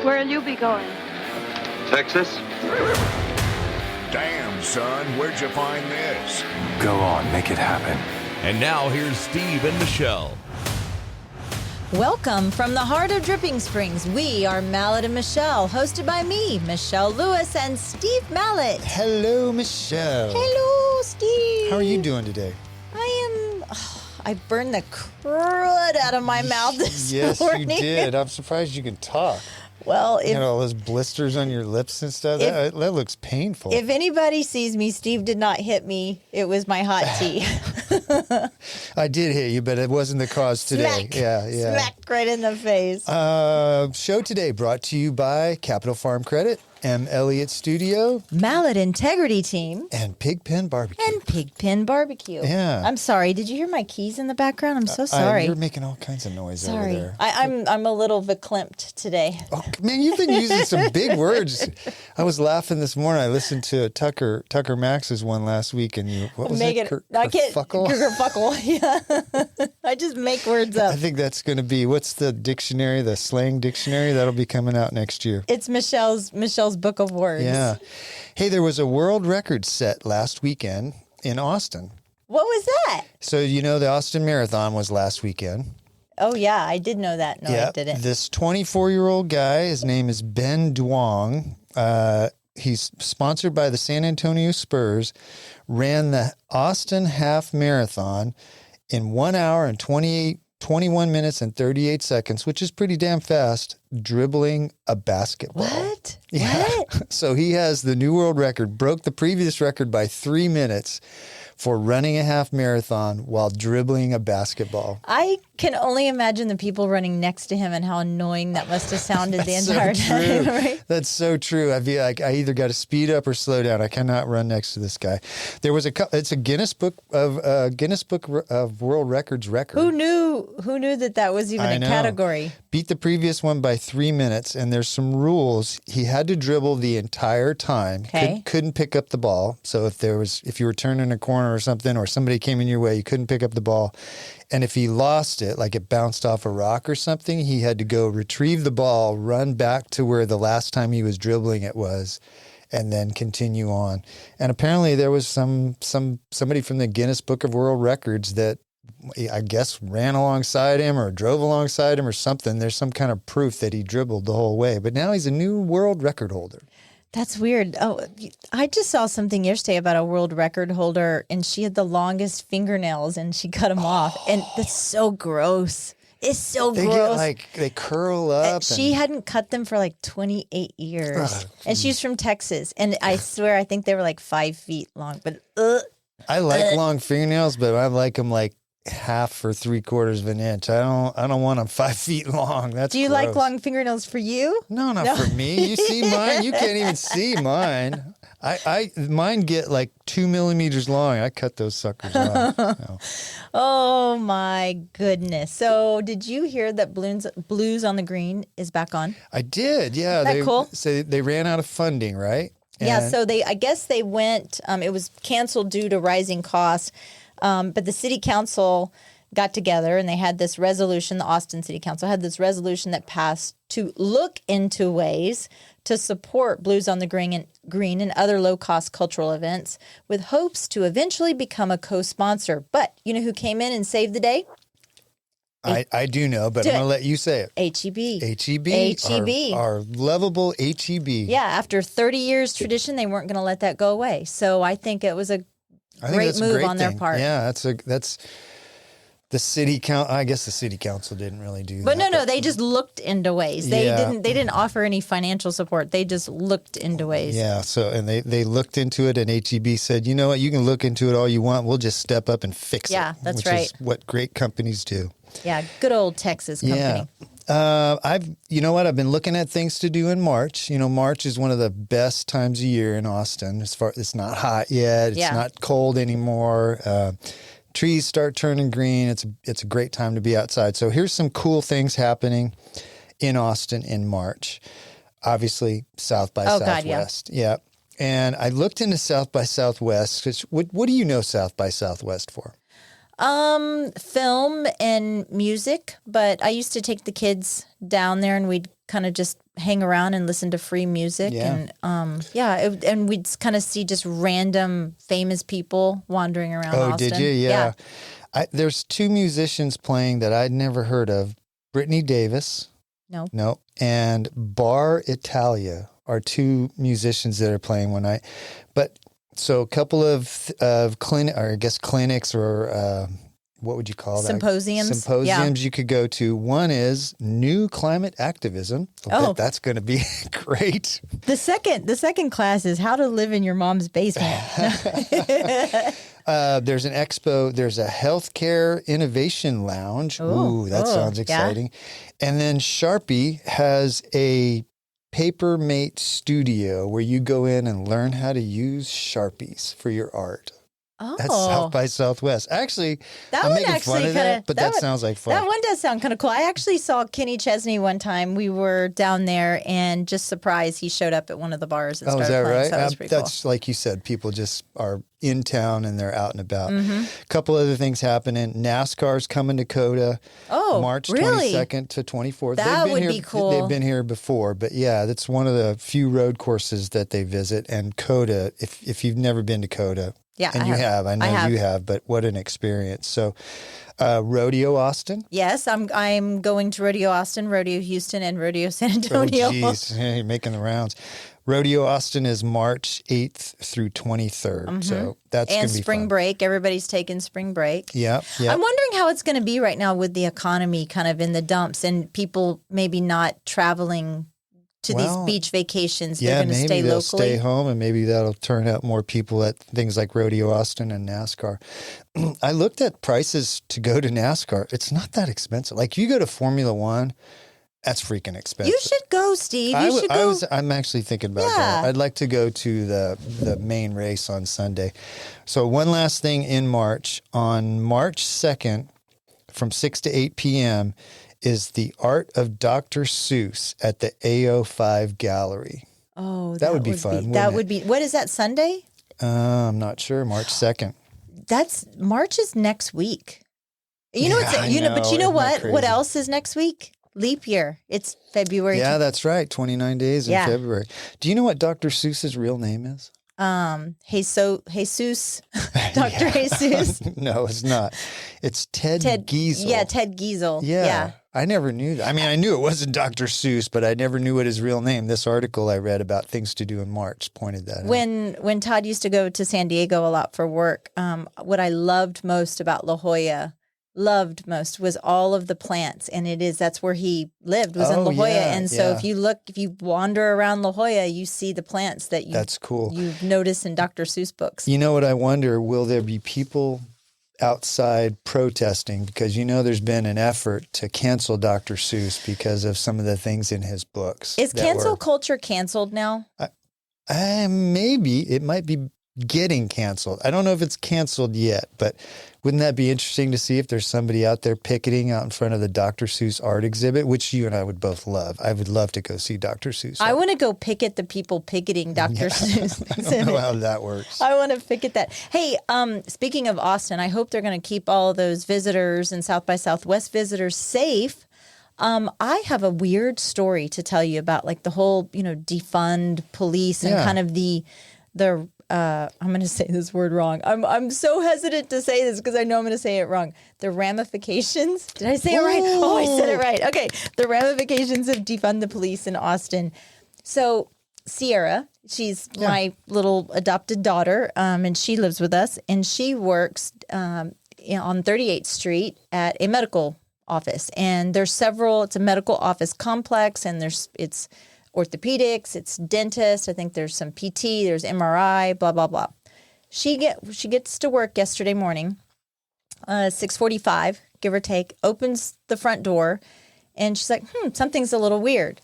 Where'll you be going? Texas? Damn, son, where'd you find this? Go on, make it happen. And now here's Steve and Michelle. Welcome from the heart of Dripping Springs. We are Mallet and Michelle, hosted by me, Michelle Lewis, and Steve Mallet. Hello, Michelle. Hello, Steve. How are you doing today? I burned the crud out of my mouth this morning. Yes, you did. I'm surprised you can talk. Well, You know, all those blisters on your lips and stuff. That looks painful. If anybody sees me, Steve did not hit me. It was my hot tea. I did hit you, but it wasn't the cause today. Smack. Yeah. Smack right in the face. Show today brought to you by Capital Farm Credit, M. Elliott Studio, Mallet Integrity Team, and Pigpen Barbecue. and Pigpen Barbecue. Yeah. I'm sorry. Did you hear my keys in the background? I'm so sorry. You're making all kinds of noise over Sorry. there. I'm a little verklempt today. Oh, man, you've been using some big words. I was laughing this morning. I listened to Tucker Max's one last week, and what was it? Kerfuckle. Yeah. I just make words up. I think that's going to be, what's the dictionary, the slang dictionary? That'll be coming out next year. It's Michelle's book of words. Yeah. Hey, there was a world record set last weekend in Austin. What was that? So, you know, the Austin Marathon was last weekend. Oh, yeah. I did know that. No, I didn't. This 24-year-old guy, his name is Ben Duong. He's sponsored by the San Antonio Spurs, ran the Austin Half Marathon in 1 hour and 21 minutes and 38 seconds, which is pretty damn fast, dribbling a basketball. What? Yeah. What? So he has the new world record, broke the previous record by 3 minutes for running a half marathon while dribbling a basketball. I can only imagine the people running next to him and how annoying that must have sounded the That's entire so time. true. Right? That's so true. I feel like I either got to speed up or slow down. I cannot run next to this guy. There was it's a Guinness Book of World Records record. Who knew that was even I a know. category? Beat the previous one by 3 minutes, and there's some rules. He had to dribble the entire time. Okay. Couldn't pick up the ball. So if you were turning a corner or something, or somebody came in your way, you couldn't pick up the ball. And if he lost it, like it bounced off a rock or something, he had to go retrieve the ball, run back to where the last time he was dribbling it was, and then continue on. And apparently there was somebody from the Guinness Book of World Records that I guess ran alongside him or drove alongside him or something. There's some kind of proof that he dribbled the whole way. But now he's a new world record holder. That's weird. Oh, I just saw something yesterday about a world record holder, and she had the longest fingernails, and she cut them off. And that's so gross. It's so They gross. they curl up. She hadn't cut them for like 28 years. And she's from Texas. And I swear, I think they were like 5 feet long. But I like long fingernails, but I like them like half or 3/4 of an inch. I don't want them 5 feet long. That's do you gross. like long fingernails for you? No, not for me. You see mine? You can't even see mine. Mine get like 2 millimeters long. I cut those suckers off. No. Oh my goodness. So did you hear that Blues on the Green is back on? I did. Yeah. Isn't that cool? So they ran out of funding, right? Yeah. And- So I guess they went, it was canceled due to rising costs. But the city council got together and they had this resolution, the Austin City Council had this resolution that passed to look into ways to support Blues on the Green and other low-cost cultural events with hopes to eventually become a co-sponsor. But you know who came in and saved the day? I do know, but I'm going to let you say it. H-E-B. H-E-B. H-E-B. Our lovable H-E-B. Yeah, after 30 years tradition, they weren't going to let that go away. So I think it was a great move on their part. Yeah, that's the city council. I guess the city council didn't really do But that. no, they just looked into ways. They didn't offer any financial support. They just looked into ways. Yeah, so and they looked into it, and HEB said, you know what, you can look into it all you want. We'll just step up and fix it. Yeah, that's which right. is what great companies do. Yeah, good old Texas company. Yeah. I've been looking at things to do in March. You know, March is one of the best times of year in Austin. It's not hot yet. It's not cold anymore. Trees start turning green. It's a great time to be outside. So here's some cool things happening in Austin in March. Obviously, South by Southwest. Yeah. And I looked into South by Southwest. 'Cause what do you know South by Southwest for? Film and music, but I used to take the kids down there and we'd kind of just hang around and listen to free music. Yeah. And and we'd kind of see just random famous people wandering around Oh, Austin. did you? Yeah. There's two musicians playing that I'd never heard of. Brittany Davis. No. And Bar Italia are two musicians that are playing one night. But so a couple of clinics or what would you call that? Symposiums you could go to. One is New Climate Activism. I bet that's going to be great. The second class is How to Live in Your Mom's Basement. There's an expo. There's a healthcare innovation lounge. Ooh, that sounds exciting. Yeah. And then Sharpie has a Papermate studio where you go in and learn how to use Sharpies for your art. Oh. That's South by Southwest. Actually, I'm making fun of that, but that sounds like fun. That one does sound kind of cool. I actually saw Kenny Chesney one time. We were down there, and just surprised, he showed up at one of the bars and started is that playing. right? So that was pretty That's cool. like you said, people just are in town and they're out and about. A couple other things happening. NASCAR's coming to Coda. March 22nd to 24th. That would be cool. They've been here before, but yeah, that's one of the few road courses that they visit. And Coda, if you've never been to Coda, yeah, and I know you have, but what an experience. So Rodeo Austin. Yes, I'm going to Rodeo Austin, Rodeo Houston, and Rodeo San Antonio. Oh, geez. You're making the rounds. Rodeo Austin is March 8th through 23rd. So that's going to be spring fun. break. Everybody's taking spring break. Yeah. I'm wondering how it's going to be right now with the economy kind of in the dumps and people maybe not traveling to these beach vacations. They're going to stay they'll locally. Stay home, and maybe that'll turn out more people at things like Rodeo Austin and NASCAR. I looked at prices to go to NASCAR. It's not that expensive. Like, you go to Formula One, that's freaking expensive. You should go, Steve. You should go. I'm actually thinking about that. I'd like to go to the main race on Sunday. So one last thing in March. On March 2nd, from 6 to 8 p.m., is The Art of Dr. Seuss at the AO5 Gallery. Oh, that would be fun. That would be. What is that, Sunday? I'm not sure. March 2nd. March is next week. But you know what? What else is next week? Leap year. It's February. Yeah, that's right. 29 days in February. Do you know what Dr. Seuss's real name is? Jesus, Dr. Jesus. No, it's not. It's Ted Giesel. Yeah, Ted Giesel. Yeah. I never knew that. I mean, I knew it wasn't Dr. Seuss, but I never knew what his real name. This article I read about things to do in March pointed that out. When Todd used to go to San Diego a lot for work, what I loved most about La Jolla, was all of the plants, and that's where he lived, was in La Jolla. And so if you wander around La Jolla, you see the plants that's cool. You've noticed in Dr. Seuss books. You know what I wonder? Will there be people outside protesting? Because there's been an effort to cancel Dr. Seuss because of some of the things in his books. Is cancel culture canceled now? Maybe. It might be getting canceled. I don't know if it's canceled yet, but wouldn't that be interesting to see if there's somebody out there picketing out in front of the Dr. Seuss art exhibit, which you and I would both love. I would love to go see Dr. Seuss art. I want to go picket the people picketing Dr. Seuss. I don't know how that works. I want to picket that. Hey, speaking of Austin, I hope they're going to keep all those visitors and South by Southwest visitors safe. I have a weird story to tell you about, like the whole, defund police and kind of the I'm going to say this word wrong. I'm so hesitant to say this because I know I'm going to say it wrong. The ramifications. Did I say it right? Oh, I said it right. Okay. The ramifications of defund the police in Austin. So Sierra, she's my little adopted daughter, and she lives with us, and she works on 38th Street at a medical office. And there's several. It's a medical office complex, and it's orthopedics, it's dentist. I think there's some PT, there's MRI, blah, blah, blah. She gets to work yesterday morning, 6:45, give or take, opens the front door, and she's like, something's a little weird.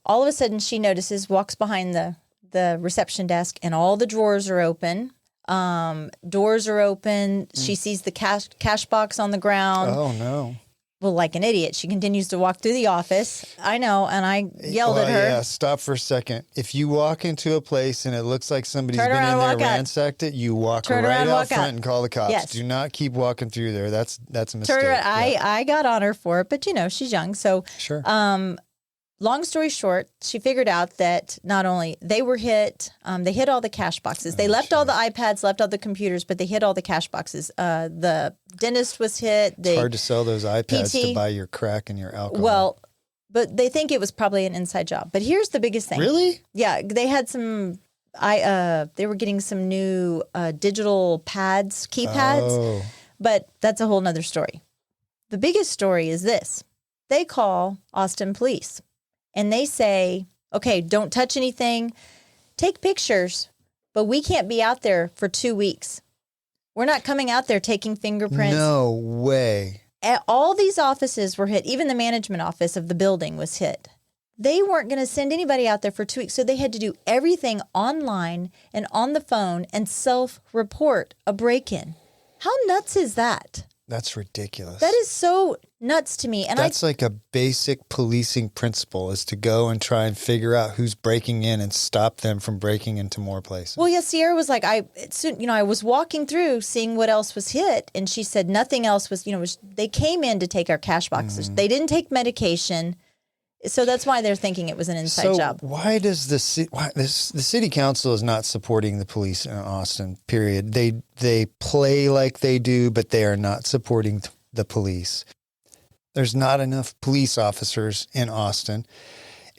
All of a sudden, she notices, walks behind the reception desk, and all the drawers are open. Doors are open. She sees the cash box on the ground. Oh, no. Well, like an idiot, she continues to walk through the office. I know, and I yelled at her. Yeah, stop for a second. If you walk into a place and it looks like somebody's been in there, ransacked it, you walk right out front and call the cops. Yes. Do not keep walking through there. That's a mistake. I got on her for it, but she's young, so sure. long story short, she figured out that not only they were hit, they hit all the cash boxes. They left all the iPads, left all the computers, but they hit all the cash boxes. The dentist was hit. It's hard to sell those iPads PT. to buy your crack and your alcohol. Well, but they think it was probably an inside job. But here's the biggest thing. Really? Yeah, they had some. They were getting some new digital pads, keypads. Oh. But that's a whole nother story. The biggest story is this. They call Austin police and they say, okay, don't touch anything, take pictures, but we can't be out there for 2 weeks. We're not coming out there taking fingerprints. No way. All these offices were hit. Even the management office of the building was hit. They weren't going to send anybody out there for 2 weeks. So they had to do everything online and on the phone and self-report a break-in. How nuts is that? That's ridiculous. That is so nuts to me. And that's like a basic policing principle, is to go and try and figure out who's breaking in and stop them from breaking into more places. Well, yeah, Sierra was like, I was walking through seeing what else was hit, and she said nothing else was, they came in to take our cash boxes. They didn't take medication. So that's why they're thinking it was an inside job. Why does the city council is not supporting the police in Austin? Period. They play like they do, but they are not supporting the police. There's not enough police officers in Austin,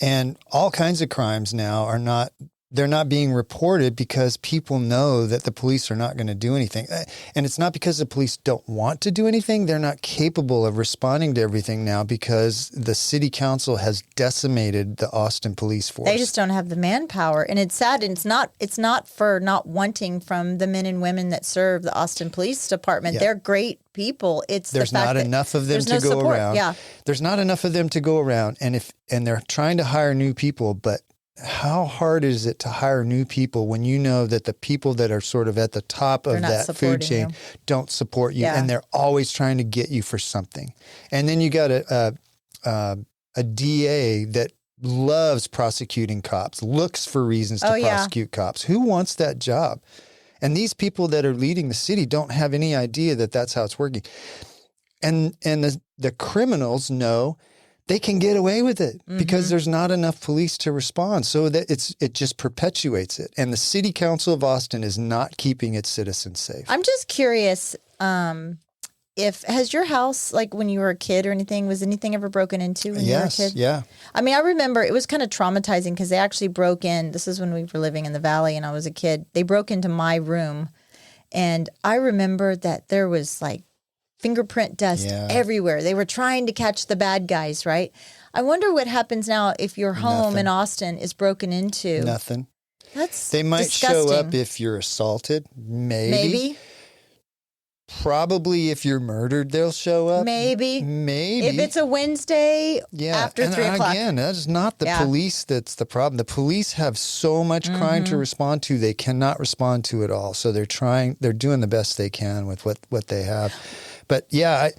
and all kinds of crimes now they're not being reported because people know that the police are not going to do anything. And it's not because the police don't want to do anything. They're not capable of responding to everything now because the city council has decimated the Austin police force. They just don't have the manpower. And it's sad. And it's not for not wanting from the men and women that serve the Austin Police Department. Yeah. They're great people. There's not enough of them to go around. Yeah. There's not enough of them to go around. And they're trying to hire new people, but how hard is it to hire new people when you know that the people that are sort of at the top of that food chain don't support you, and they're always trying to get you for something? And then you got a DA that loves prosecuting cops, looks for reasons to prosecute cops. Who wants that job? And these people that are leading the city don't have any idea that that's how it's working. And the criminals know they can get away with it because there's not enough police to respond. So that it just perpetuates it. And the city council of Austin is not keeping its citizens safe. I'm just curious, has your house, like when you were a kid or anything, was anything ever broken into when you were a kid? Yeah. I mean, I remember it was kind of traumatizing because they actually broke in. This is when we were living in the Valley and I was a kid. They broke into my room. And I remember that there was like fingerprint dust everywhere. They were trying to catch the bad guys, right? I wonder what happens now if your home in Austin is broken into. Nothing. They might show up if you're assaulted. Maybe. Probably if you're murdered, they'll show up. Maybe. If it's a Wednesday after 3 o'clock. Again, that's not the police that's the problem. The police have so much crime to respond to, they cannot respond to it all. So they're doing the best they can with what they have. But yeah,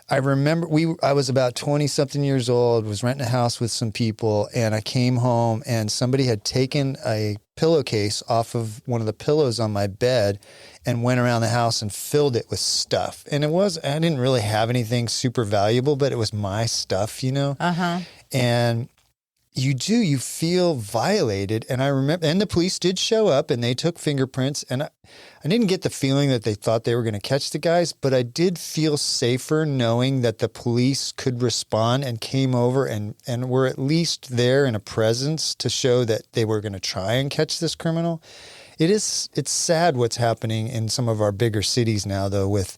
I remember I was about 20-something years old, was renting a house with some people, and I came home and somebody had taken a pillowcase off of one of the pillows on my bed and went around the house and filled it with stuff. And I didn't really have anything super valuable, but it was my stuff, And you feel violated. And I remember, and the police did show up and they took fingerprints, and I didn't get the feeling that they thought they were going to catch the guys, but I did feel safer knowing that the police could respond and came over and were at least there in a presence to show that they were going to try and catch this criminal. It's sad what's happening in some of our bigger cities now, though, with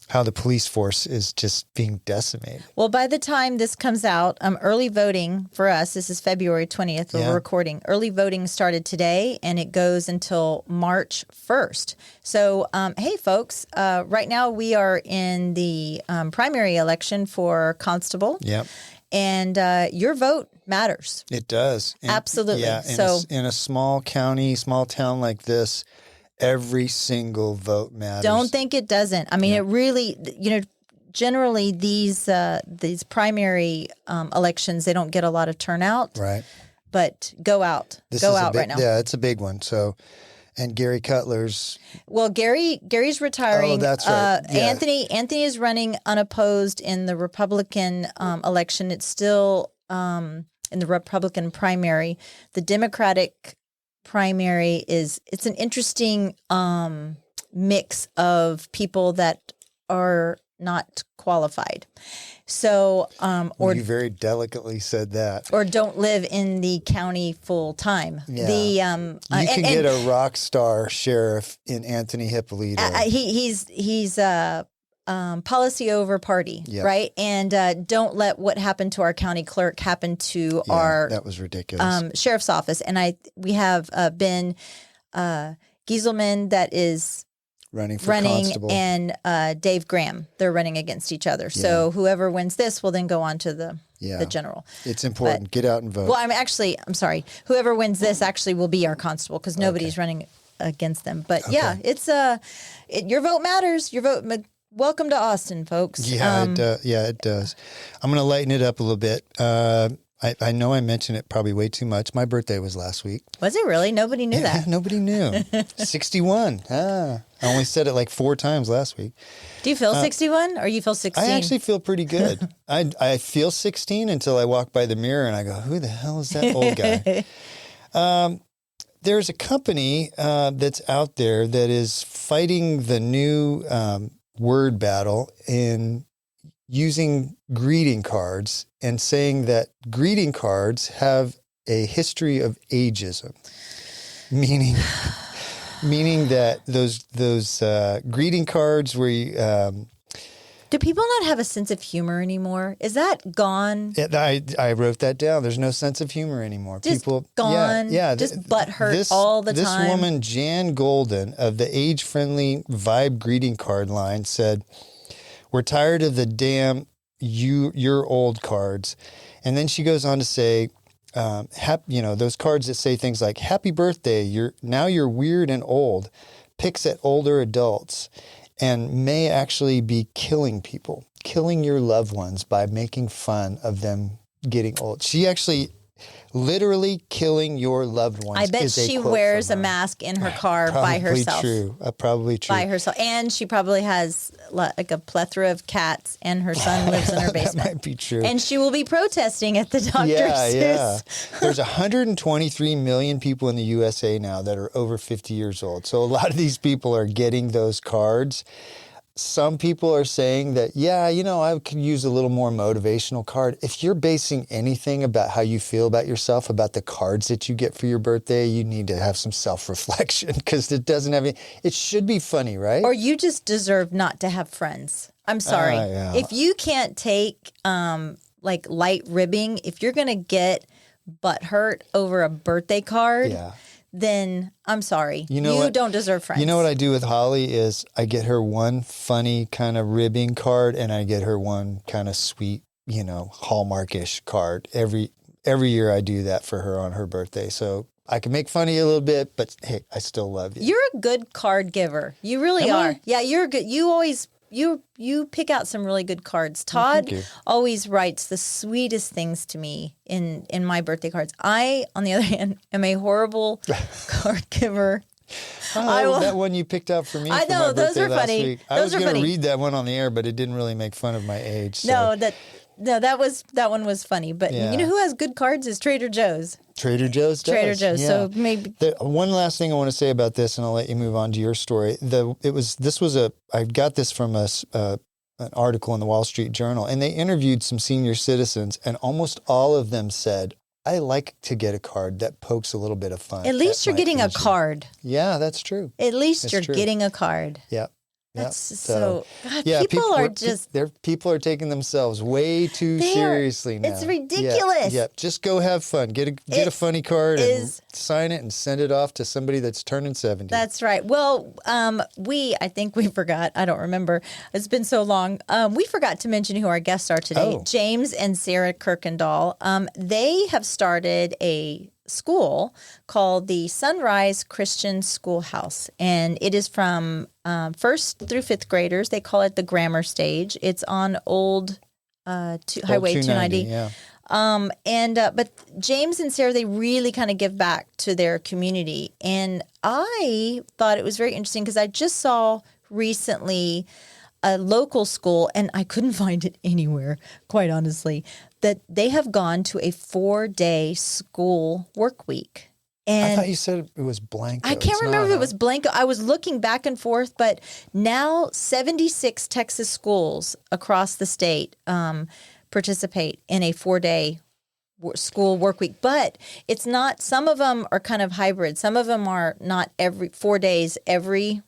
how the police force is just being decimated. Well, by the time this comes out, early voting for us, this is February 20th, we're recording. Early voting started today, and it goes until March 1st. So, hey, folks, right now we are in the primary election for constable. Yep. And your vote matters. It does. Absolutely. Yeah, in a small county, small town like this, every single vote matters. Don't think it doesn't. I mean, it really, generally these primary elections, they don't get a lot of turnout. Right. But go out. Go out right now. Yeah, it's a big one. So, And Gary Cutler's. Well, Gary's retiring. Oh, that's right. Yeah. Anthony is running unopposed in the Republican election. It's still in the Republican primary. The Democratic primary it's an interesting mix of people that are not qualified. So, or you very delicately said that. Or don't live in the county full time. Yeah. You can get a rock star sheriff in Anthony Hippolito. He's policy over party, Yep. right? And don't let what happened to our county clerk happen to our that was ridiculous. Sheriff's office. And we have Ben Gieselman that is running for constable, and Dave Graham. They're running against each other. So whoever wins this will then go on to the general. It's important. Get out and vote. Well, I'm sorry. Whoever wins this actually will be our constable because nobody's running against them. But it's your vote matters. Your vote. Welcome to Austin, folks. Yeah, it does. I'm going to lighten it up a little bit. I know I mentioned it probably way too much. My birthday was last week. Was it really? Nobody knew that. Nobody knew. 61. I only said it like 4 times last week. Do you feel 61 or you feel 16? I actually feel pretty good. I feel 16 until I walk by the mirror and I go, who the hell is that old guy? There's a company that's out there that is fighting the new word battle in using greeting cards and saying that greeting cards have a history of ageism, meaning that those greeting cards where you, do people not have a sense of humor anymore? Is that gone? I wrote that down. There's no sense of humor anymore. Just people gone. Yeah, just butthurt all the time. This woman, Jan Golden of the age-friendly Vibe greeting card line, said, "We're tired of the damn you're old cards." And then she goes on to say, those cards that say things like "Happy birthday, you're weird and old," picks at older adults, and may actually be killing people, killing your loved ones by making fun of them getting old. She actually literally killing your loved ones. I bet she wears a mask in her car by herself. Probably true. By herself. And she probably has like a plethora of cats and her son lives in her basement. That might be true. And she will be protesting at the Dr. Seuss. Yeah. There's 123 million people in the USA now that are over 50 years old. So a lot of these people are getting those cards. Some people are saying that, I could use a little more motivational card. If you're basing anything about how you feel about yourself, about the cards that you get for your birthday, you need to have some self-reflection because it doesn't have any, it should be funny, right? Or you just deserve not to have friends. I'm sorry. If you can't take like light ribbing, if you're going to get butthurt over a birthday card, then I'm sorry. You don't deserve friends. You know what I do with Holly is I get her one funny kind of ribbing card and I get her one kind of sweet, Hallmark-ish card. Every year I do that for her on her birthday. So I can make fun of you a little bit, but hey, I still love you. You're a good card giver. You really are. Yeah, you're good. You always you pick out some really good cards. Todd always writes the sweetest things to me in my birthday cards. I, on the other hand, am a horrible card giver. That one you picked out for me. I know, those are funny. Week. I was going to read that one on the air, but it didn't really make fun of my age. So. That one was funny. But you know who has good cards is Trader Joe's. Trader Joe's does. Trader Joe's. Yeah. So maybe one last thing I want to say about this, and I'll let you move on to your story. I got this from an article in the Wall Street Journal, and they interviewed some senior citizens, and almost all of them said, "I like to get a card that pokes a little bit of fun." At least you're getting a card. Yeah, that's true. At least you're getting a card. Yeah. That's so. God, yeah, people are taking themselves way too seriously now. It's ridiculous. Yeah, just go have fun. Get a funny card and sign it and send it off to somebody that's turning 70. That's right. Well, I think we forgot. I don't remember. It's been so long. We forgot to mention who our guests are today. Oh. James and Sarah Kuykendall. They have started a school called the Sunrise Christian Schoolhouse, and it is from 1st through 5th graders. They call it the grammar stage. It's on Highway 290. Yeah. But James and Sarah, they really kind of give back to their community, and I thought it was very interesting because I just saw recently a local school, and I couldn't find it anywhere, quite honestly, that they have gone to a 4-day school work week. And I thought you said it was Blanco. I can't It's remember not, if it was Blanco. I was looking back and forth, but now 76 Texas schools across the state participate in a 4-day school work week. But it's not, some of them are kind of hybrid. Some of them are not every 4 days, every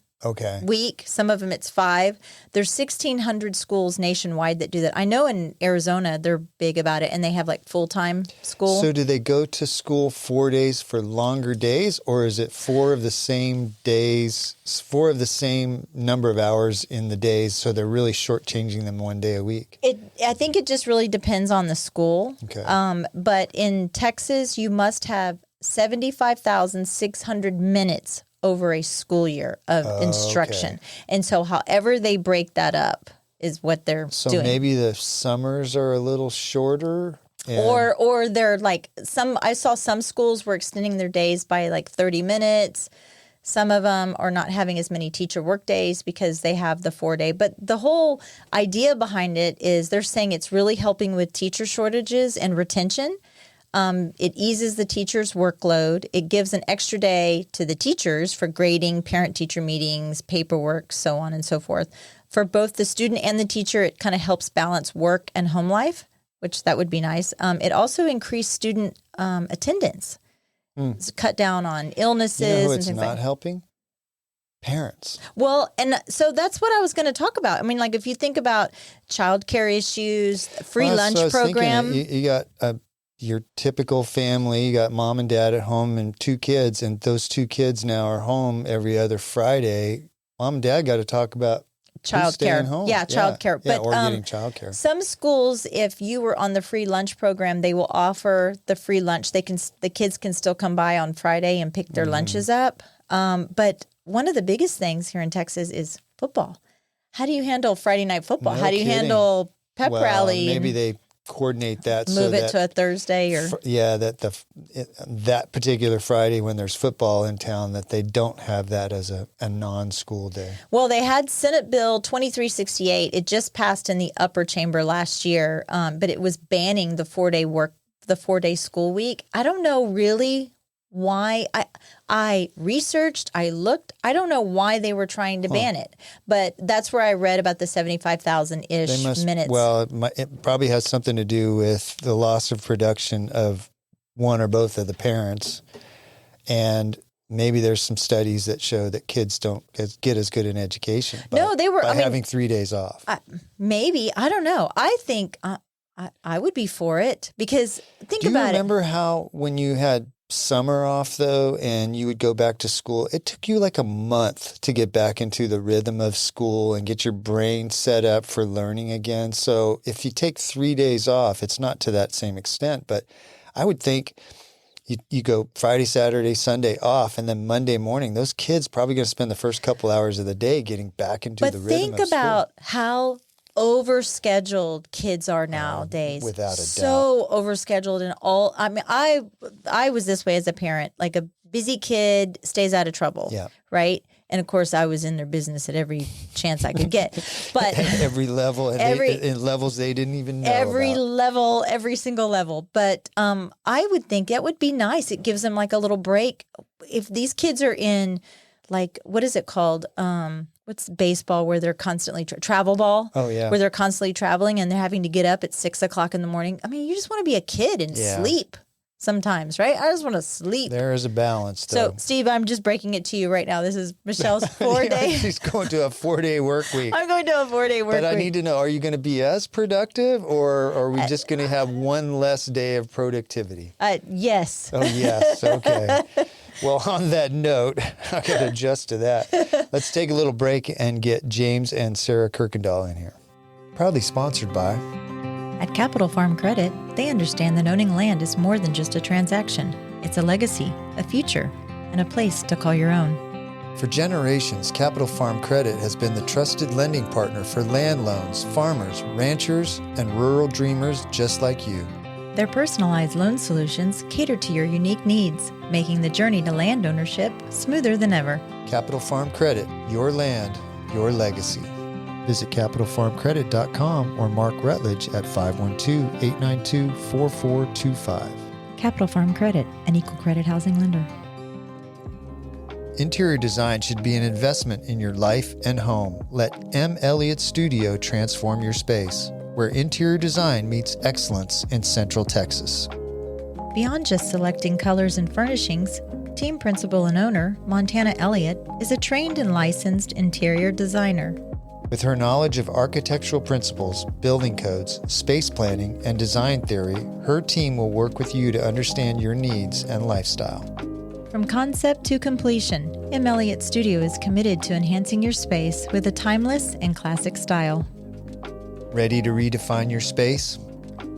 week. Some of them it's 5. There's 1,600 schools nationwide that do that. I know in Arizona they're big about it, and they have like full-time school. So do they go to school 4 days for longer days, or is it 4 of the same days, 4 of the same number of hours in the days, so they're really shortchanging them 1 day a week? I think it just really depends on the school. Okay. But in Texas, you must have 75,600 minutes over a school year of instruction. Okay. And so however they break that up is what they're So doing. maybe the summers are a little shorter? Or they're like, I saw some schools were extending their days by like 30 minutes. Some of them are not having as many teacher work days because they have the 4-day. But the whole idea behind it is they're saying it's really helping with teacher shortages and retention. It eases the teacher's workload. It gives an extra day to the teachers for grading, parent-teacher meetings, paperwork, so on and so forth. For both the student and the teacher, it kind of helps balance work and home life, which that would be nice. It also increased student attendance. It's cut down on illnesses. You know who and it's things not like that. helping? Parents. Well, and so that's what I was going to talk about. I mean, like if you think about childcare issues, free Well, lunch so I was thinking, program. you got your typical family. You got mom and dad at home and 2 kids, and those 2 kids now are home every other Friday. Mom and dad got to talk about who's staying Childcare. home. Yeah, childcare. Yeah, But or getting childcare. some schools, if you were on the free lunch program, they will offer the free lunch. The kids can still come by on Friday and pick their lunches up. But one of the biggest things here in Texas is football. How do you handle Friday night football? No How do you kidding. handle pep Well, rally? maybe and they coordinate that so move it that to a Thursday or that that particular Friday when there's football in town, that they don't have that as a non-school day. Well, they had Senate Bill 2368. It just passed in the upper chamber last year, but it was banning the 4-day school week. I don't know really why. I researched, I looked. I don't know why they were trying to ban it, but that's where I read about the 75,000-ish minutes. Well, it probably has something to do with the loss of production of one or both of the parents, and maybe there's some studies that show that kids don't get as good an education. No, they were by having 3 days off. Maybe, I don't know. I think I would be for it because think Do you about it. remember how when you had summer off though and you would go back to school, it took you like a month to get back into the rhythm of school and get your brain set up for learning again? So if you take 3 days off, it's not to that same extent, but I would think you go Friday, Saturday, Sunday off, and then Monday morning, those kids probably going to spend the first couple hours of the day getting back into the rhythm of school. But think about how overscheduled kids are nowadays. Without a so overscheduled and all. I mean, I was this way as a parent. Like a busy kid stays out of trouble. Yeah. Right. And of course, I was in their business at every chance I could get. But every level, and in levels they didn't even know every about. level, every single level. But I would think that would be nice. It gives them like a little break. If these kids are in, like, what is it called? What's baseball where they're constantly travel ball? Oh, yeah. Where they're constantly traveling and they're having to get up at 6 o'clock in the morning. I mean, you just want to be a kid and sleep sometimes, right? I just want to sleep. There is a balance, though. So, Steve, I'm just breaking it to you right now. This is Michelle's 4-day. She's going to a 4-day work week. I'm going to a 4-day work week. But I need to know, are you going to be as productive, or are we just going to have one less day of productivity? Yes. Oh, yes. Okay. Well, on that note, I got to adjust to that. Let's take a little break and get James and Sarah Kuykendall in here. Proudly sponsored by... At Capital Farm Credit, they understand that owning land is more than just a transaction. It's a legacy, a future, and a place to call your own. For generations, Capital Farm Credit has been the trusted lending partner for land loans, farmers, ranchers, and rural dreamers just like you. Their personalized loan solutions cater to your unique needs, making the journey to land ownership smoother than ever. Capital Farm Credit, your land, your legacy. Visit capitalfarmcredit.com or Mark Rutledge at 512-892-4425. Capital Farm Credit, an equal credit housing lender. Interior design should be an investment in your life and home. Let M. Elliott Studio transform your space, where interior design meets excellence in Central Texas. Beyond just selecting colors and furnishings, team principal and owner, Montana Elliott, is a trained and licensed interior designer. With her knowledge of architectural principles, building codes, space planning, and design theory, her team will work with you to understand your needs and lifestyle. From concept to completion, M. Elliott Studio is committed to enhancing your space with a timeless and classic style. Ready to redefine your space?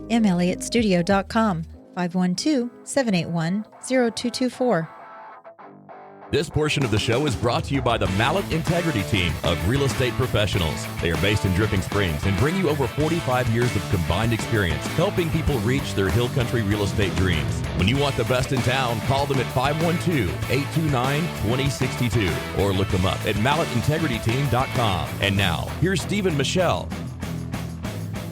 melliottstudio.com, 512-781-0224. This portion of the show is brought to you by the Mallet Integrity Team of real estate professionals. They are based in Dripping Springs and bring you over 45 years of combined experience helping people reach their hill country real estate dreams. When you want the best in town, call them at 512-829-2062 or look them up at malletintegrityteam.com. And now, here's Steve and Michelle.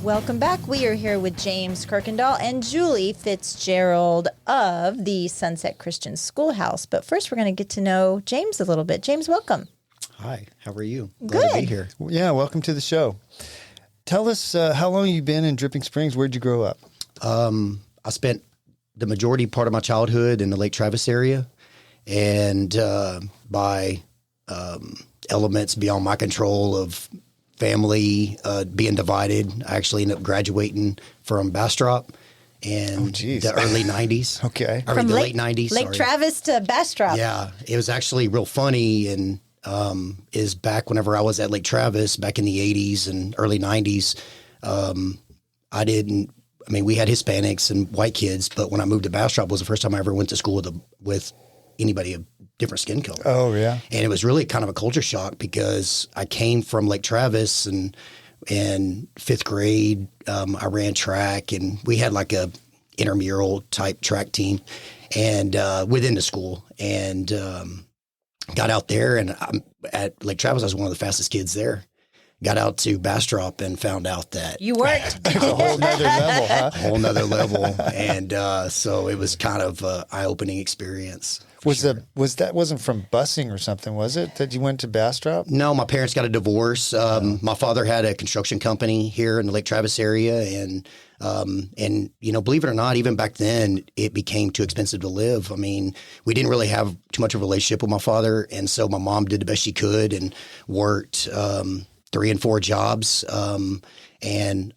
Welcome back. We are here with James Kuykendall and Julie Fitzgerald of the Sunset Christian Schoolhouse. But first, we're going to get to know James a little bit. James, welcome. Hi, how are you? Good. Glad to be here. Yeah, welcome to the show. Tell us how long you've been in Dripping Springs. Where'd you grow up? I spent the majority part of my childhood in the Lake Travis area, and by elements beyond my control of family being divided, I actually ended up graduating from Bastrop in the early 90s. Okay. I mean, the late 90s. Lake Travis to Bastrop. Yeah, it was actually real funny, and is back whenever I was at Lake Travis back in the 80s and early 90s. We had Hispanics and white kids, but when I moved to Bastrop was the first time I ever went to school with anybody of different skin color. Oh, yeah. And it was really kind of a culture shock because I came from Lake Travis, and in fifth grade, I ran track, and we had like a intramural type track team and within the school, and got out there, and at Lake Travis, I was one of the fastest kids there. Got out to Bastrop and found out that You weren't. A whole nother level, huh? a whole nother level. And so it was kind of an eye-opening experience. Wasn't from busing or something, was it, that you went to Bastrop? No, my parents got a divorce. My father had a construction company here in the Lake Travis area, and believe it or not, even back then, it became too expensive to live. I mean, we didn't really have too much of a relationship with my father, and so my mom did the best she could and worked 3 and 4 jobs. And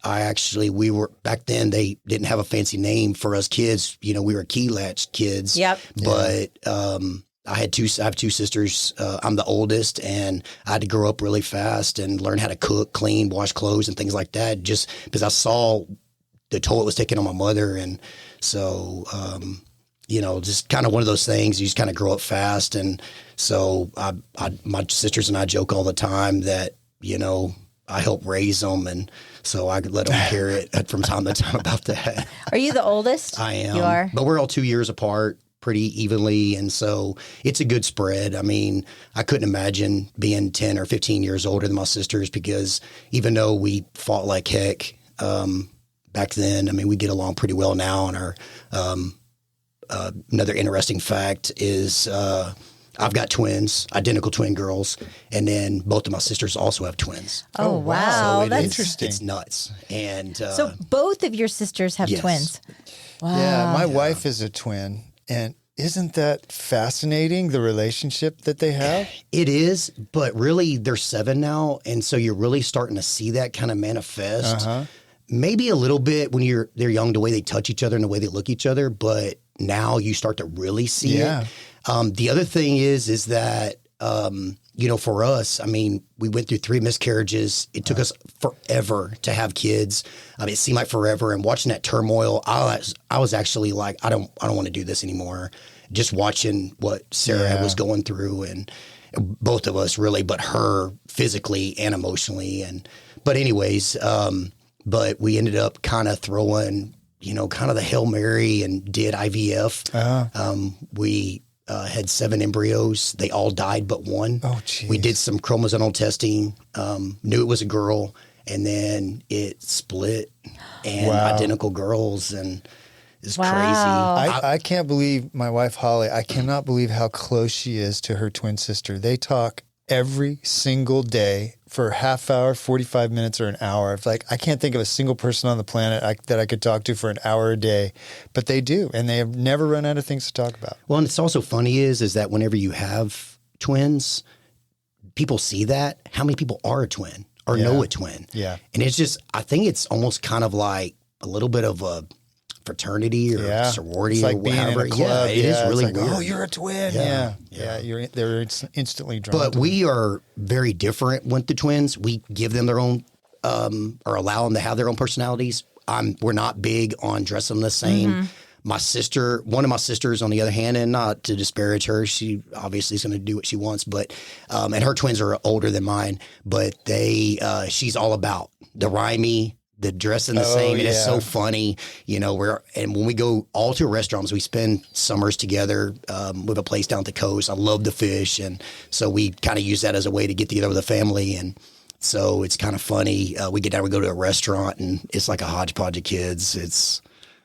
we were, back then, they didn't have a fancy name for us kids. We were key latch kids. Yep. But I have 2 sisters. I'm the oldest, and I had to grow up really fast and learn how to cook, clean, wash clothes and things like that, just because I saw the toll it was taking on my mother. And so, just kind of one of those things, you just kind of grow up fast. And so my sisters and I joke all the time that, I helped raise them, and so I could let them hear it from time to time about that. Are you the oldest? I am. You are? But we're all 2 years apart pretty evenly, and so it's a good spread. I mean, I couldn't imagine being 10 or 15 years older than my sisters, because even though we fought like heck back then, I mean, we get along pretty well now. And our another interesting fact is I've got twins, identical twin girls, and then both of my sisters also have twins. Oh, wow. So That's interesting. It's nuts. And So both of your sisters have yes. twins. Wow. Yeah, my wife is a twin, and isn't that fascinating, the relationship that they have? It is, but really they're 7 now, and so you're really starting to see that kind of manifest. Maybe a little bit when they're young, the way they touch each other and the way they look at each other, but now you start to really see it. The other thing is that, for us, I mean, we went through 3 miscarriages. It took us forever to have kids. It seemed like forever. And watching that turmoil, I was actually like, I don't want to do this anymore. Just watching what Sarah was going through, and both of us really, but her physically and emotionally. But anyways, but we ended up kind of throwing, kind of the Hail Mary and did IVF. We had 7 embryos. They all died but one. Oh, geez. We did some chromosomal testing, knew it was a girl, and then it split and identical girls, and it's crazy. I can't believe my wife, Holly, I cannot believe how close she is to her twin sister. They talk every single day for a half hour, 45 minutes, or an hour. Like, I can't think of a single person on the planet that I could talk to for an hour a day, but they do, and they have never run out of things to talk about. Well, and it's also funny is that whenever you have twins, people see that. How many people are a twin or know a twin? Yeah. And it's just, I think it's almost kind of like a little bit of a fraternity or sorority, it's like or being whatever. in a club. It is really like, weird. oh, you're a twin. Yeah. They're instantly drawn. But to we are very different with the twins. We give them their own, or allow them to have their own personalities. We're not big on dressing the same. My sister, one of my sisters, on the other hand, and not to disparage her, she obviously is going to do what she wants, but and her twins are older than mine, but she's all about the rhymey, the dressing the same. And it's so funny, and when we go all to restaurants, we spend summers together. We have a place down at the coast. I love the fish, and so we kind of use that as a way to get together with the family. And so it's kind of funny. We get down, we go to a restaurant, and it's like a hodgepodge of kids.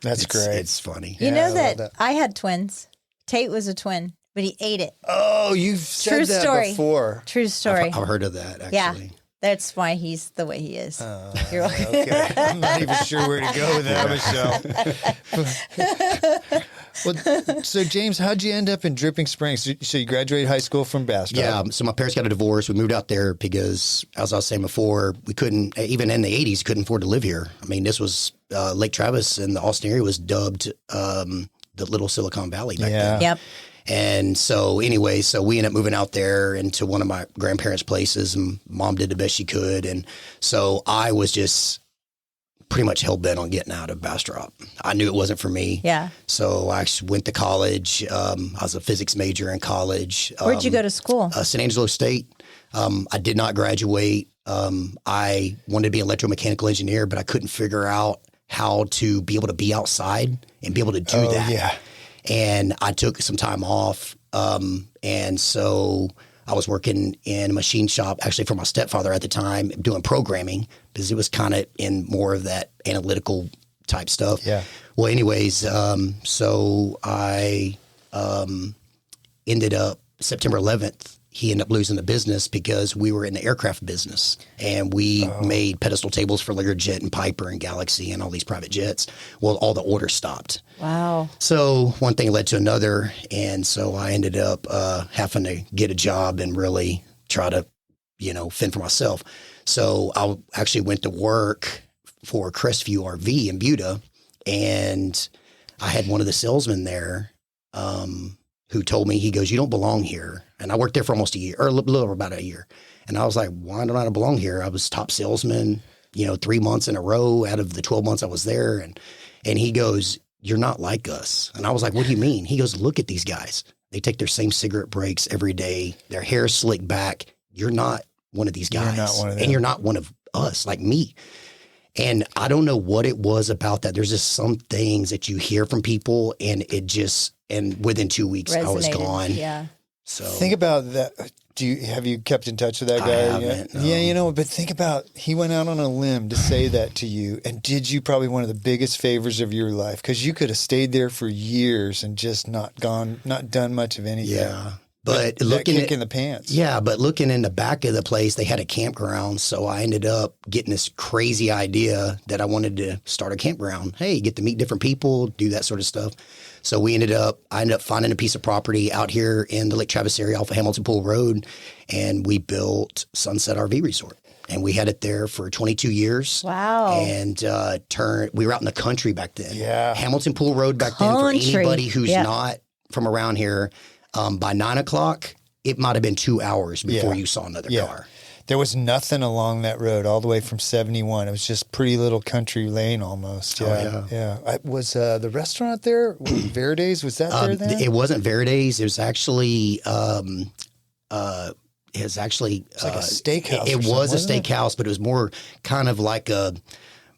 That's great. It's funny. You know that I had twins. Tate was a twin, but he ate it. Oh, you've said True that before. before. True story. I've heard of that, actually. Yeah. That's why he's the way he is. You're welcome. Okay. I'm not even sure where to go with that, Michelle. Well, so James, how'd you end up in Dripping Springs? So you graduated high school from Bastrop. Yeah. So my parents got a divorce. We moved out there because, as I was saying before, we couldn't, even in the 80s, couldn't afford to live here. I mean, this was Lake Travis and the Austin area was dubbed the Little Silicon Valley back then. Yep. And so anyway, we ended up moving out there into one of my grandparents' places, and Mom did the best she could. And so I was just pretty much hell-bent on getting out of Bastrop. I knew it wasn't for me. Yeah. So I actually went to college. I was a physics major in college. Where'd you go to school? San Angelo State. I did not graduate. I wanted to be an electromechanical engineer, but I couldn't figure out how to be able to be outside and be able to do that. Yeah. And I took some time off. And so I was working in a machine shop, actually for my stepfather at the time, doing programming because it was kind of in more of that analytical type stuff. Yeah. Well, anyways, so I ended up September 11th. He ended up losing the business because we were in the aircraft business and we made pedestal tables for Learjet and Piper and Galaxy and all these private jets. Well, all the orders stopped. Wow. So one thing led to another. And so I ended up having to get a job and really try to, fend for myself. So I actually went to work for Crestview RV in Buda. And I had one of the salesmen there who told me, he goes, "You don't belong here." And I worked there for almost a year, or a little over about a year. And I was like, why don't I belong here? I was top salesman, 3 months in a row out of the 12 months I was there. And he goes, "You're not like us." And I was like, "What do you mean?" He goes, "Look at these guys. They take their same cigarette breaks every day. Their hair slicked back. You're not one of these guys. You're not one of them. And you're not one of us, like me." And I don't know what it was about that. There's just some things that you hear from people and and within 2 weeks I was Resonated. gone. Yeah. So Think about that. Have you kept in touch with that guy? I haven't, no. Yeah, but think about, he went out on a limb to say that to you and did you probably one of the biggest favors of your life because you could have stayed there for years and just not done much of anything. Yeah. But that looking kick in the pants. Yeah, but looking in the back of the place, they had a campground. So I ended up getting this crazy idea that I wanted to start a campground. Hey, get to meet different people, do that sort of stuff. So I ended up finding a piece of property out here in the Lake Travis area off of Hamilton Pool Road, and we built Sunset RV Resort. And we had it there for 22 years. Wow. And we were out in the country back then. Yeah. Hamilton Pool Road back then, for Country. anybody who's Yeah. not from around here, by 9 o'clock, it might have been 2 hours before you saw another car. There was nothing along that road all the way from 71. It was just pretty little country lane almost. Yeah. Was the restaurant there, Verde's, was that there then? It wasn't Verde's. It was actually it's like a steakhouse It or was a something, wasn't it? steakhouse, but it was more kind of like a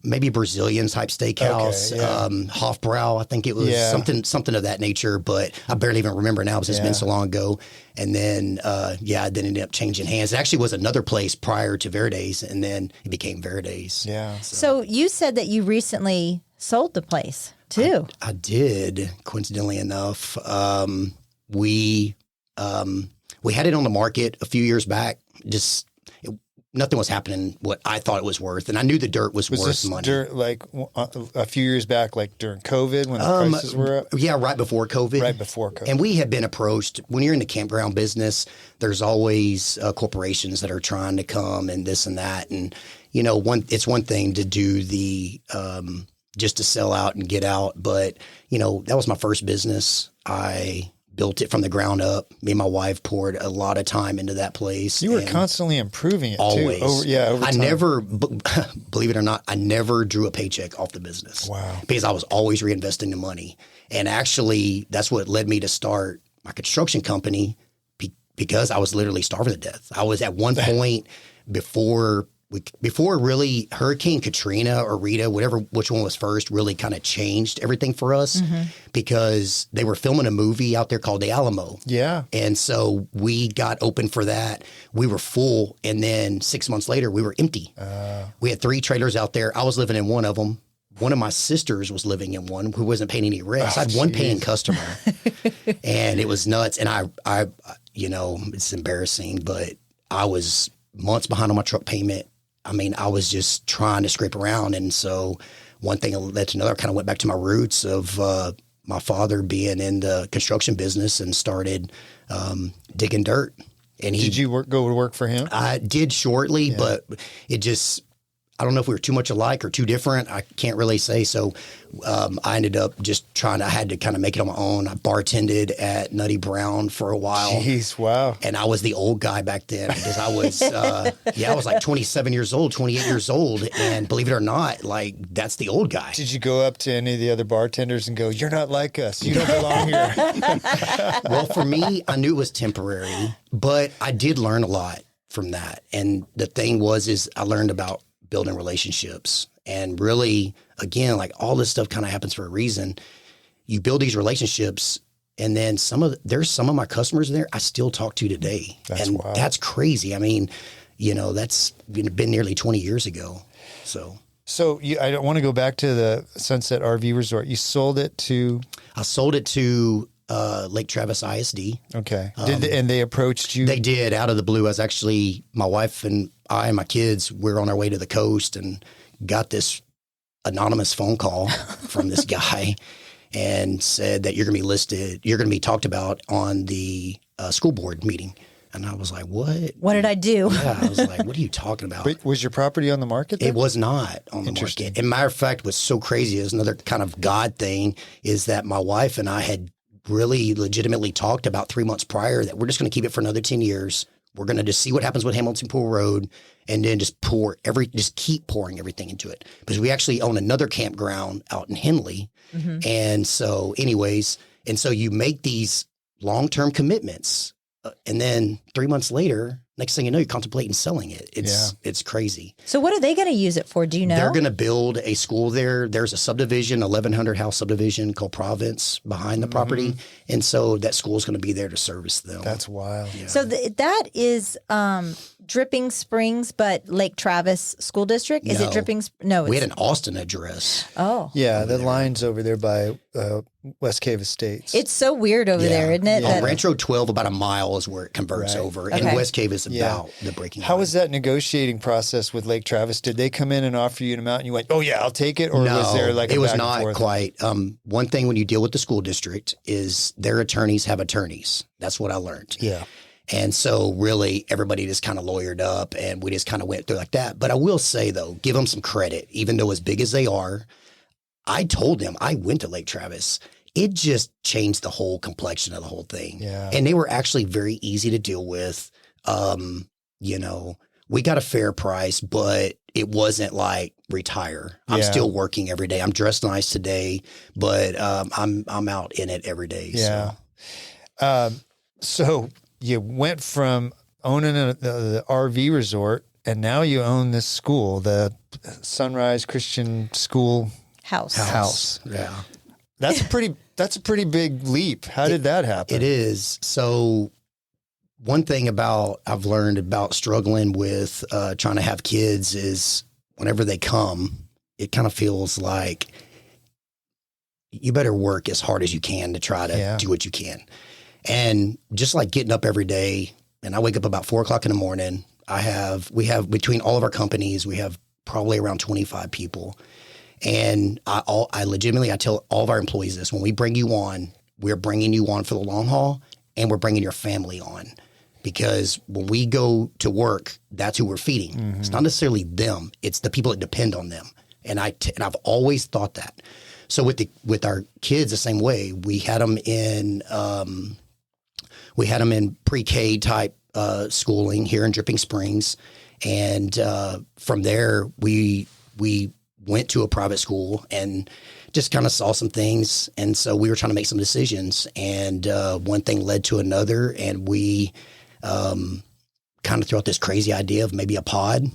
maybe Brazilian type steakhouse, Okay, yeah. Hofbrau. I think it was Yeah. something of that nature, but I barely even remember now because it's been so long ago. And then, it then ended up changing hands. It actually was another place prior to Verde's, and then it became Verde's. Yeah. So you said that you recently sold the place too. I did, coincidentally enough. We had it on the market a few years back. Nothing was happening what I thought it was worth, and I knew the dirt was worth this money. a few years back, like during COVID when the prices were up? Yeah, right before COVID. Right before COVID. And we had been approached. When you're in the campground business, there's always corporations that are trying to come and this and that. And, it's one thing to do the just to sell out and get out. But, that was my first business. I built it from the ground up. Me and my wife poured a lot of time into that place. You were constantly improving it always. too. Over I time. never, believe it or not, I never drew a paycheck off the business. Wow. Because I was always reinvesting the money. And actually, that's what led me to start my construction company because I was literally starving to death. I was at one point before really Hurricane Katrina or Rita, which one was first, really kind of changed everything for us because they were filming a movie out there called The Alamo. Yeah. And so we got open for that. We were full. And then 6 months later, we were empty. We had 3 trailers out there. I was living in one of them. One of my sisters was living in one who wasn't paying any rent. I had one paying customer and it was nuts. And I, it's embarrassing, but I was months behind on my truck payment. I mean, I was just trying to scrape around. And so one thing led to another. I kind of went back to my roots of my father being in the construction business and started digging dirt. And Did you go to work for him? I did shortly, but it just, I don't know if we were too much alike or too different. I can't really say. So I ended up just I had to kind of make it on my own. I bartended at Nutty Brown for a while. Jeez, wow. And I was the old guy back then because I was, I was like 27 years old, 28 years old. And believe it or not, like that's the old guy. Did you go up to any of the other bartenders and go, "You're not like us. You don't belong here"? Well, for me, I knew it was temporary, but I did learn a lot from that. And the thing was I learned about building relationships. And really, again, like all this stuff kind of happens for a reason. You build these relationships, and then there's some of my customers there I still talk to today. That's and wild. That's crazy. I mean, that's been nearly 20 years ago. So I don't want to go back to the Sunset RV Resort. You sold it to? I sold it to Lake Travis ISD. Okay. And they approached you? They did, out of the blue. I was actually, my wife and I and my kids, we're on our way to the coast and got this anonymous phone call from this guy and said that you're going to be talked about on the school board meeting. And I was like, what? What did I do? Yeah, I was like, what are you talking about? Wait, was your property on the market then? It was not on the market. And matter of fact, what's so crazy is another kind of God thing is that my wife and I had really legitimately talked about 3 months prior that we're just going to keep it for another 10 years. We're going to just see what happens with Hamilton Pool Road and then just keep pouring everything into it. Because we actually own another campground out in Henley. Mm-hmm. And so you make these long-term commitments and then 3 months later, next thing you know, you're contemplating selling it. It's crazy. So what are they going to use it for? Do you know? They're going to build a school there. There's a subdivision, 1,100 house subdivision called Province behind the property. And so that school is going to be there to service them. That's wild. Yeah. So that is Dripping Springs, but Lake Travis School District? Is it Dripping? No. We had an Austin address. Oh. Yeah, the line's over there by West Cave Estates. It's so weird over there, isn't it? On Ranch Road 12, about a mile is where it converts over. And Okay. West Cave is about the breaking How line. was that negotiating process with Lake Travis? Did they come in and offer you an amount and you went, "Oh yeah, I'll take it"? Or was there like a it was back and not forth? quite. One thing when you deal with the school district is their attorneys have attorneys. That's what I learned. Yeah. And so really everybody just kind of lawyered up and we just kind of went through like that. But I will say though, give them some credit, even though as big as they are, I told them I went to Lake Travis. It just changed the whole complexion of the whole thing. Yeah. And they were actually very easy to deal with. We got a fair price, but it wasn't like retire. I'm still working every day. I'm dressed nice today, but I'm out in it every day. Yeah. So. So you went from owning the RV resort and now you own this school, the Sunrise Christian School House. Yeah. That's a pretty big leap. How did that happen? It is. So one thing I've learned about struggling with trying to have kids is whenever they come, it kind of feels like you better work as hard as you can to try to do what you can. And just like getting up every day, and I wake up about 4:00 in the morning. We have between all of our companies, we have probably around 25 people. And I legitimately tell all of our employees this: when we bring you on, we're bringing you on for the long haul, and we're bringing your family on, because when we go to work, that's who we're feeding. Mm-hmm. It's not necessarily them; it's the people that depend on them. And I've always thought that. So with our kids, the same way. We had them in pre-K type schooling here in Dripping Springs, and from there we went to a private school and just kind of saw some things. And so we were trying to make some decisions, and one thing led to another, and we kind of threw out this crazy idea of maybe a pod.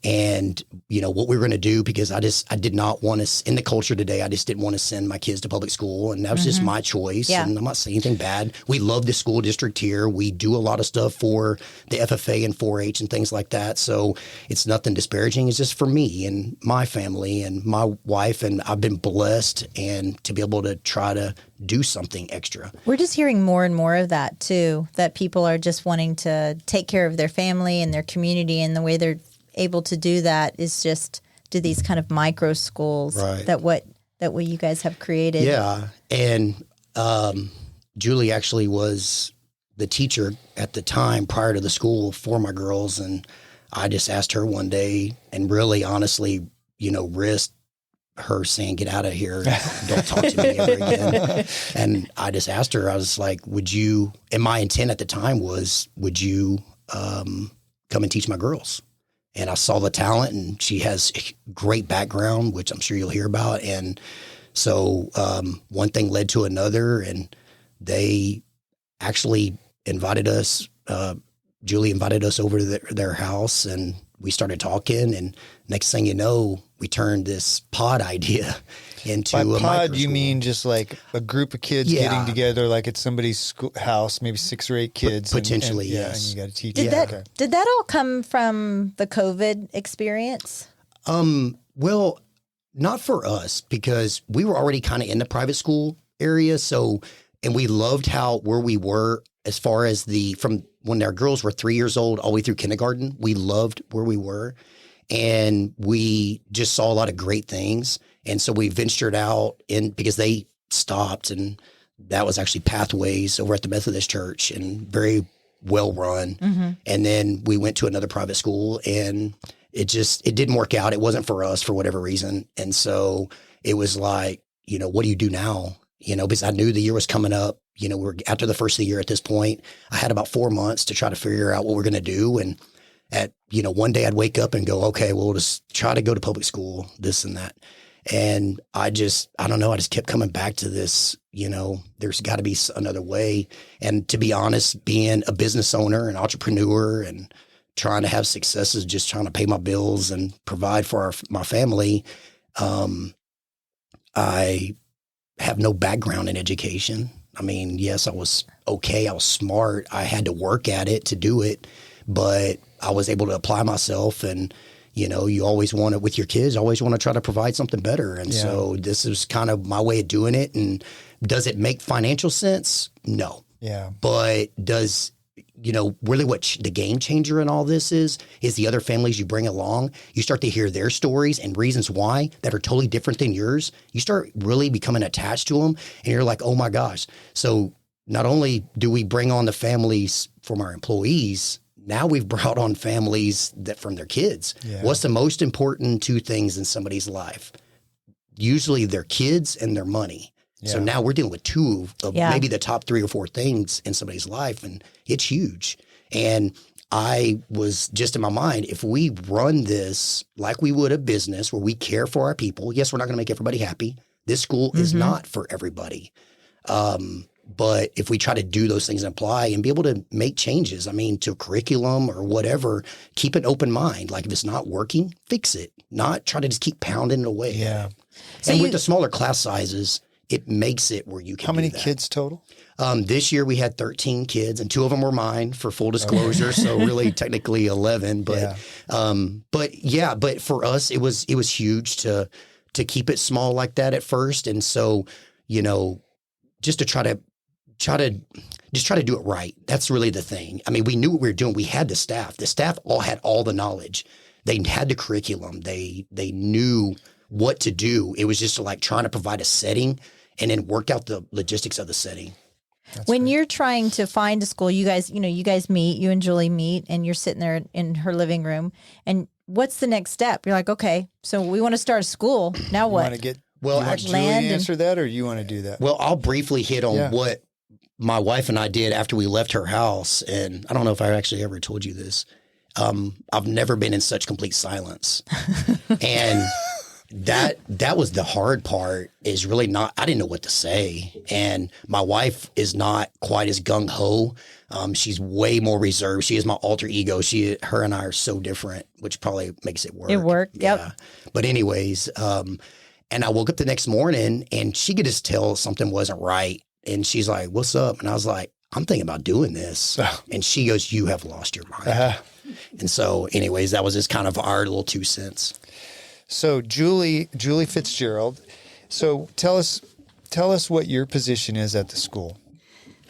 And, what we were going to do, because I did not want to, in the culture today, I just didn't want to send my kids to public school. And that was just my choice. Yeah. And I'm not saying anything bad. We love the school district here. We do a lot of stuff for the FFA and 4-H and things like that. So it's nothing disparaging. It's just for me and my family and my wife. And I've been blessed and to be able to try to do something extra. We're just hearing more and more of that too, that people are just wanting to take care of their family and their community, and the way they're able to do that is just do these kind of micro schools that what you guys have created. Yeah. And Julie actually was the teacher at the time prior to the school for my girls. And I just asked her one day, and really honestly, risked her saying, "Get out of here. Don't talk to me ever again." And I just asked her, I was like, would you, and my intent at the time was, would you come and teach my girls? And I saw the talent, and she has a great background, which I'm sure you'll hear about. And so one thing led to another, and they actually invited us. Julie invited us over to their house, and we started talking. And next thing you know, we turned this pod idea into By a pod, you mean just like a group of kids getting together, like at somebody's house, maybe 6 or 8 kids. Potentially, And yes. you got to teach them. Did that all come from the COVID experience? Well, not for us, because we were already kind of in the private school area. So, and we loved where we were as far as from when our girls were 3 years old all the way through kindergarten. We loved where we were, and we just saw a lot of great things. And so we ventured out because they stopped, and that was actually Pathways over at the Methodist Church, and very well run. Mm-hmm. And then we went to another private school, and it didn't work out. It wasn't for us for whatever reason. And so it was like, what do you do now? Because I knew the year was coming up. We're after the first of the year at this point. I had about 4 months to try to figure out what we're going to do. And at, one day I'd wake up and go, okay, we'll just try to go to public school, this and that. And I don't know, I just kept coming back to this, there's got to be another way. And to be honest, being a business owner and entrepreneur and trying to have successes, just trying to pay my bills and provide for my family, I have no background in education. I mean, yes, I was okay. I was smart. I had to work at it to do it, but I was able to apply myself. And you always want to, with your kids, always want to try to provide something better. And so this is kind of my way of doing it. And does it make financial sense? No. Yeah. But does, really what the game changer in all this is the other families you bring along. You start to hear their stories and reasons why that are totally different than yours. You start really becoming attached to them, and you're like, oh my gosh. So not only do we bring on the families from our employees, now we've brought on families that from their kids. Yeah. What's the most important 2 things in somebody's life? Usually their kids and their money. Yeah. So now we're dealing with 2 of maybe the top 3 or 4 things in somebody's life, and it's huge. And I was just in my mind, if we run this like we would a business where we care for our people, yes, we're not going to make everybody happy. This school is not for everybody. But if we try to do those things and apply and be able to make changes, I mean, to curriculum or whatever, keep an open mind. Like if it's not working, fix it. Not try to just keep pounding it away. Yeah. And with the smaller class sizes, it makes it where you can How many do that. kids total? This year we had 13 kids, and 2 of them were mine, for full disclosure. So really, technically 11. But but for us, it was huge to keep it small like that at first, and so just to try to do it right. That's really the thing. I mean, we knew what we were doing. We had the staff. The staff all had all the knowledge. They had the curriculum. They knew what to do. It was just like trying to provide a setting and then work out the logistics of the setting. When you're trying to find a school, you guys meet, you and Julie meet, and you're sitting there in her living room. And what's the next step? You're like, okay, so we want to start a school. Now what? Want to get Julie to answer that, or you want to do that? Well, I'll briefly hit on what my wife and I did after we left her house. And I don't know if I actually ever told you this. I've never been in such complete silence. And that was the hard part, is really I didn't know what to say. And my wife is not quite as gung-ho. She's way more reserved. She is my alter ego. Her and I are so different, which probably makes it work. It worked. Yep. Yeah. But anyways, and I woke up the next morning and she could just tell something wasn't right. And she's like, "What's up?" And I was like, "I'm thinking about doing this." And she goes, "You have lost your mind." And so anyways, that was just kind of our little 2 cents. So Julie Fitzgerald. So tell us what your position is at the school.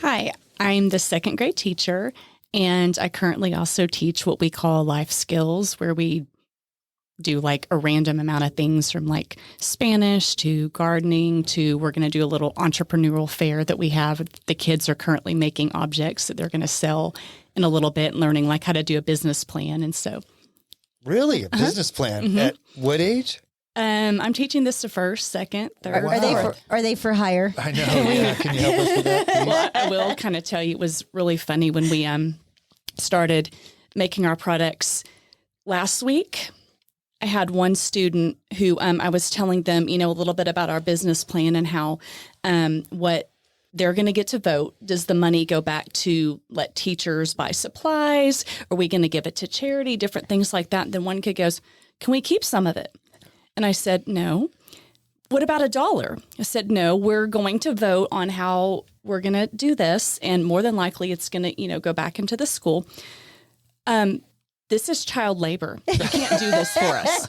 Hi, I'm the 2nd grade teacher, and I currently also teach what we call life skills, where we do like a random amount of things from like Spanish to gardening to we're going to do a little entrepreneurial fair that we have. The kids are currently making objects that they're going to sell in a little bit and learning like how to do a business plan. And so. Really? A business plan? Mm-hmm. At what age? I'm teaching this to 1st, 2nd, 3rd. Are they for hire? I know. Yeah. Can you help us with that, please? Well, I will kind of tell you, it was really funny when we started making our products last week. I had one student who I was telling them, a little bit about our business plan and how what they're going to get to vote. Does the money go back to let teachers buy supplies? Are we going to give it to charity? Different things like that. And then one kid goes, "Can we keep some of it?" And I said, "No." "What about $1?" I said, "No, we're going to vote on how we're going to do this. And more than likely it's going to, go back into the school. This is child labor. You can't do this for us."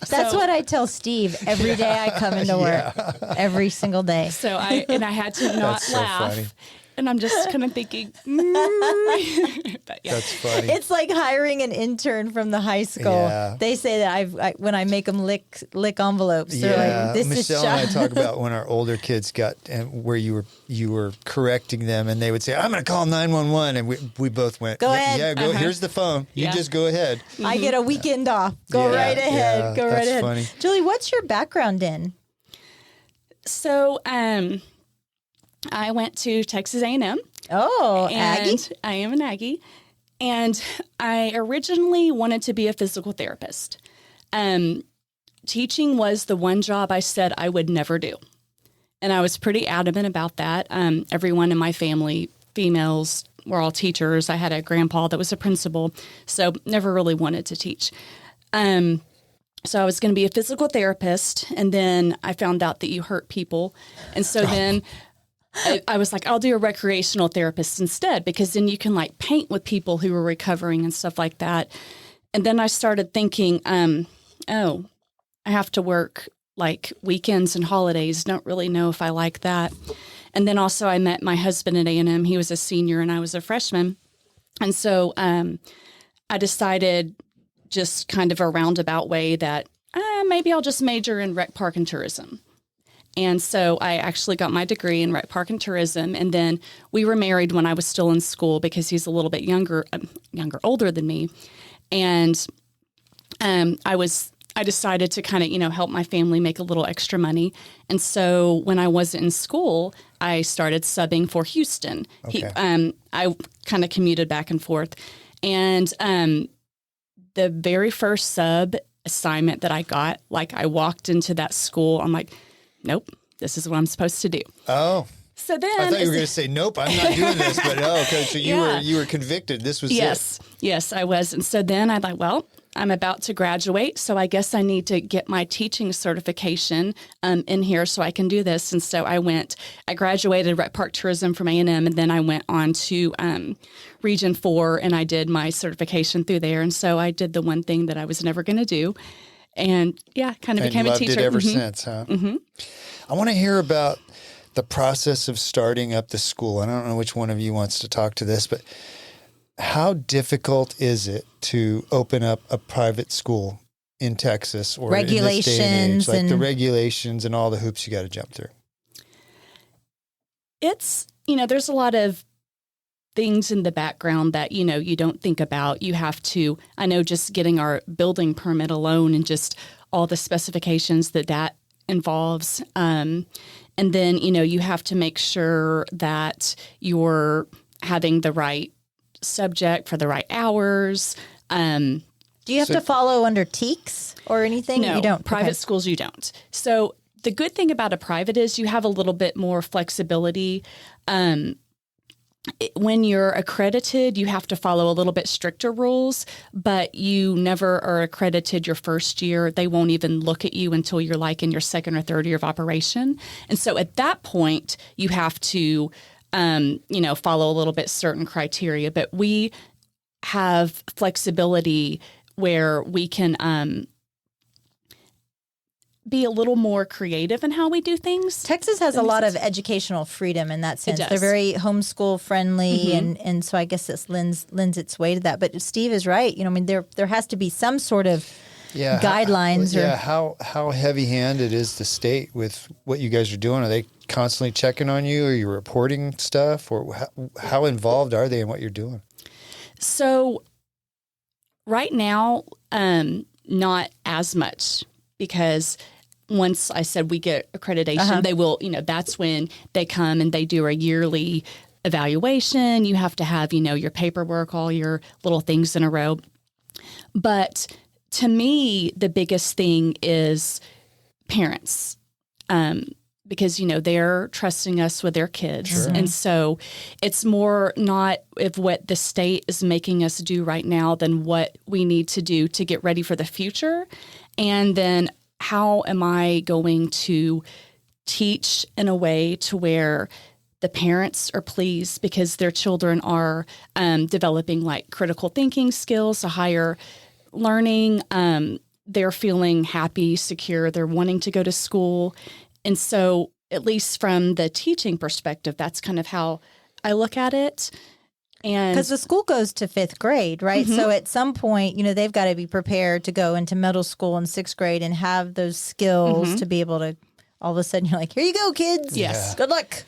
That's what I tell Steve every day I come into work, every single day. So I had to not laugh. Funny. And I'm just kind of thinking, but yeah. That's funny. It's like hiring an intern from the high school. Yeah. They say that when I make them lick envelopes, they're like, "This Michelle is and I talk about when our older kids got, and where you were correcting them, and they would say, "I'm going to call 911," and we both went, "Go ahead. Yeah, go. Here's the phone. You just go ahead." I get a weekend off. Go right ahead. Yeah, go right ahead. Funny. Julie, what's your background in? So, I went to Texas A&M. Oh, and Aggie? I am an Aggie. And I originally wanted to be a physical therapist. Teaching was the one job I said I would never do. And I was pretty adamant about that. Everyone in my family, females, were all teachers. I had a grandpa that was a principal, so never really wanted to teach. So I was going to be a physical therapist, and then I found out that you hurt people. And so then I was like, I'll do a recreational therapist instead, because then you can like paint with people who are recovering and stuff like that. And then I started thinking, I have to work like weekends and holidays. Don't really know if I like that. And then also I met my husband at A&M. He was a senior and I was a freshman. And so I decided, just kind of a roundabout way, that maybe I'll just major in rec park and tourism. And so I actually got my degree in rec park and tourism. And then we were married when I was still in school, because he's a little bit older than me. And I decided to kind of, help my family make a little extra money. And so when I wasn't in school, I started subbing for Houston. Okay. I kind of commuted back and forth. And the very first sub assignment that I got, like I walked into that school, I'm like, nope, this is what I'm supposed to do. Oh. So then I thought you were going to say, nope, I'm not doing this. But okay, so you were convicted. This was it. Yes, I was. And so then I thought, well, I'm about to graduate, so I guess I need to get my teaching certification in here so I can do this. And so I graduated Rec Park Tourism from A&M, and then I went on to Region 4, and I did my certification through there. And so I did the one thing that I was never going to do. And kind of became a teacher. And loved it ever since, huh? Mm-hmm. I want to hear about the process of starting up the school. I don't know which one of you wants to talk to this, but how difficult is it to open up a private school in Texas or regulations in this day and age? Like the regulations and all the hoops you got to jump through. It's, there's a lot of things in the background that, you don't think about. You have to, I know just getting our building permit alone and just all the specifications that involves. And then, you have to make sure that you're having the right subject for the right hours. Do you have to follow under TEKS or anything? No, you don't. Private schools, you don't. So the good thing about a private is you have a little bit more flexibility. When you're accredited, you have to follow a little bit stricter rules, but you never are accredited your first year. They won't even look at you until you're like in your second or third year of operation. And so at that point, you have to follow a little bit certain criteria, but we have flexibility where we can be a little more creative in how we do things. Texas has a lot of educational freedom in that sense. They're very homeschool friendly, and so I guess this lends its way to that. But Steve is right. There has to be some sort of guidelines. How heavy-handed is the state with what you guys are doing? Are they constantly checking on you? Are you reporting stuff? Or how involved are they in what you're doing? So right now, not as much, because once I said we get accreditation, they will, that's when they come and they do a yearly evaluation. You have to have, your paperwork, all your little things in a row. But to me, the biggest thing is parents, because, they're trusting us with their kids. Sure. And so it's more not of what the state is making us do right now than what we need to do to get ready for the future. And then how am I going to teach in a way to where the parents are pleased because their children are developing like critical thinking skills, a higher learning. They're feeling happy, secure. They're wanting to go to school. And so at least from the teaching perspective, that's kind of how I look at it. And because the school goes to 5th grade, right? Mm-hmm. So at some point, they've got to be prepared to go into middle school in 6th grade and have those skills to be able to, all of a sudden you're like, here you go, kids. Yes. Good luck.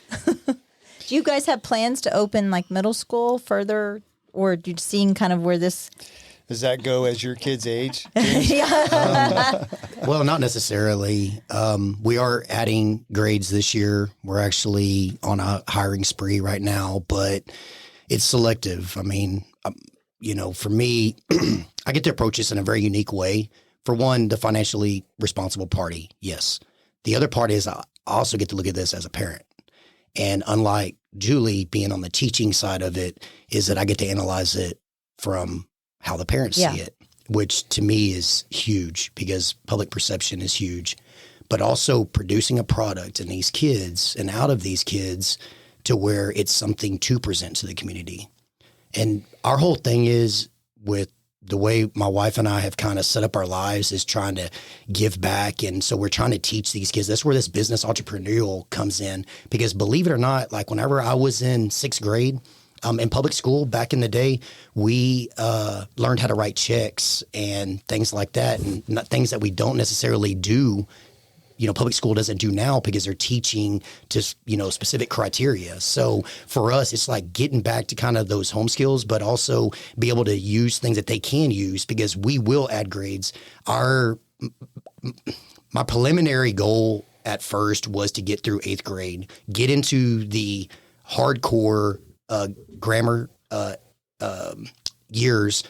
Do you guys have plans to open like middle school further, or do you seeing kind of where this... Does that go as your kids age? Well, not necessarily. We are adding grades this year. We're actually on a hiring spree right now, but it's selective. I mean, for me, I get to approach this in a very unique way. For one, the financially responsible party, yes. The other part is I also get to look at this as a parent. And unlike Julie being on the teaching side of it, is that I get to analyze it from how the parents see it, which to me is huge because public perception is huge, but also producing a product in these kids and out of these kids to where it's something to present to the community. And our whole thing is with the way my wife and I have kind of set up our lives is trying to give back. And so we're trying to teach these kids. That's where this business entrepreneurial comes in, because believe it or not, like whenever I was in 6th grade, in public school back in the day, we learned how to write checks and things like that, and things that we don't necessarily do. Public school doesn't do now because they're teaching to, specific criteria. So for us, it's like getting back to kind of those home skills, but also be able to use things that they can use because we will add grades. My preliminary goal at first was to get through 8th grade, get into the hardcore grammar years,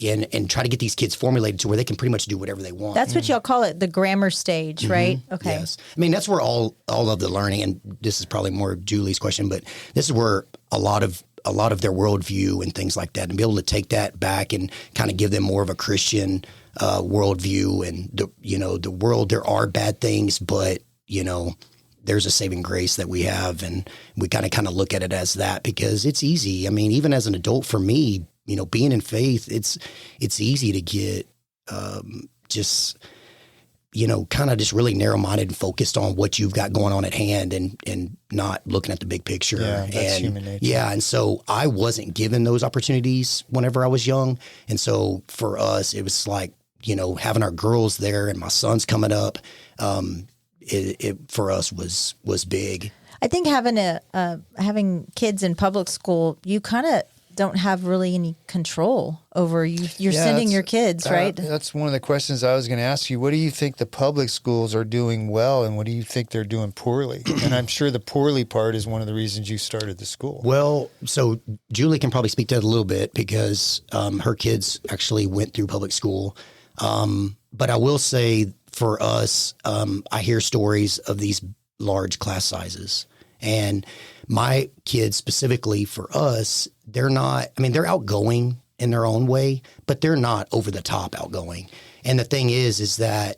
and try to get these kids formulated to where they can pretty much do whatever they want. That's what y'all call it, the grammar stage, right? Okay. Yes. I mean, that's where all of the learning, and this is probably more Julie's question, but this is where a lot of their worldview and things like that, and be able to take that back and kind of give them more of a Christian worldview. And the world, there are bad things, but there's a saving grace that we have, and we kind of look at it as that because it's easy. I mean, even as an adult, for me, being in faith, it's easy to get just really narrow-minded and focused on what you've got going on at hand and not looking at the big picture. Yeah, that's human nature. Yeah, and so I wasn't given those opportunities whenever I was young. And so for us, it was like, having our girls there and my sons coming up, it for us was big. I think having kids in public school, you kind of don't have really any control over you're sending your kids, right? That's one of the questions I was going to ask you. What do you think the public schools are doing well, and what do you think they're doing poorly? And I'm sure the poorly part is one of the reasons you started the school. Well, so Julie can probably speak to that a little bit because her kids actually went through public school. But I will say for us, I hear stories of these large class sizes. And my kids specifically for us, they're outgoing in their own way, but they're not over the top outgoing. And the thing is that,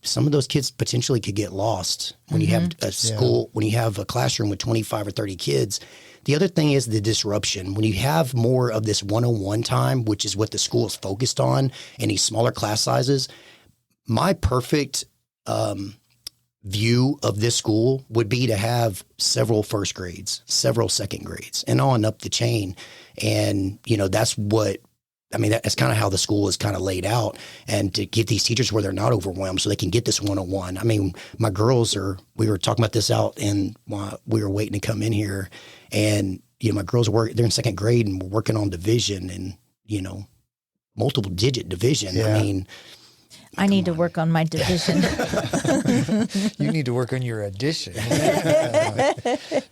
some of those kids potentially could get lost when you have a school, when you have a classroom with 25 or 30 kids. The other thing is the disruption. When you have more of this one-on-one time, which is what the school is focused on, and these smaller class sizes, my perfect view of this school would be to have several first grades, several second grades, and on up the chain. And, that's kind of how the school is kind of laid out, and to get these teachers where they're not overwhelmed so they can get this one-on-one. I mean, my girls we were talking about this out and while we were waiting to come in here, and, my girls they're in second grade and we're working on division and, multiple digit division. Yeah. I mean, I need to work on my division. You need to work on your addition.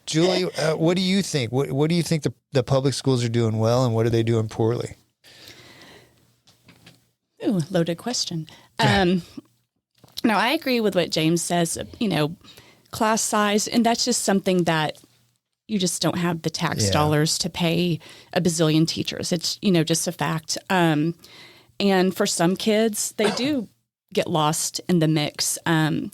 Julie, what do you think? What do you think the public schools are doing well, and what are they doing poorly? Ooh, loaded question. No, I agree with what James says, class size, and that's just something that you just don't have the tax dollars to pay a bazillion teachers. It's, just a fact. And for some kids, they do get lost in the mix and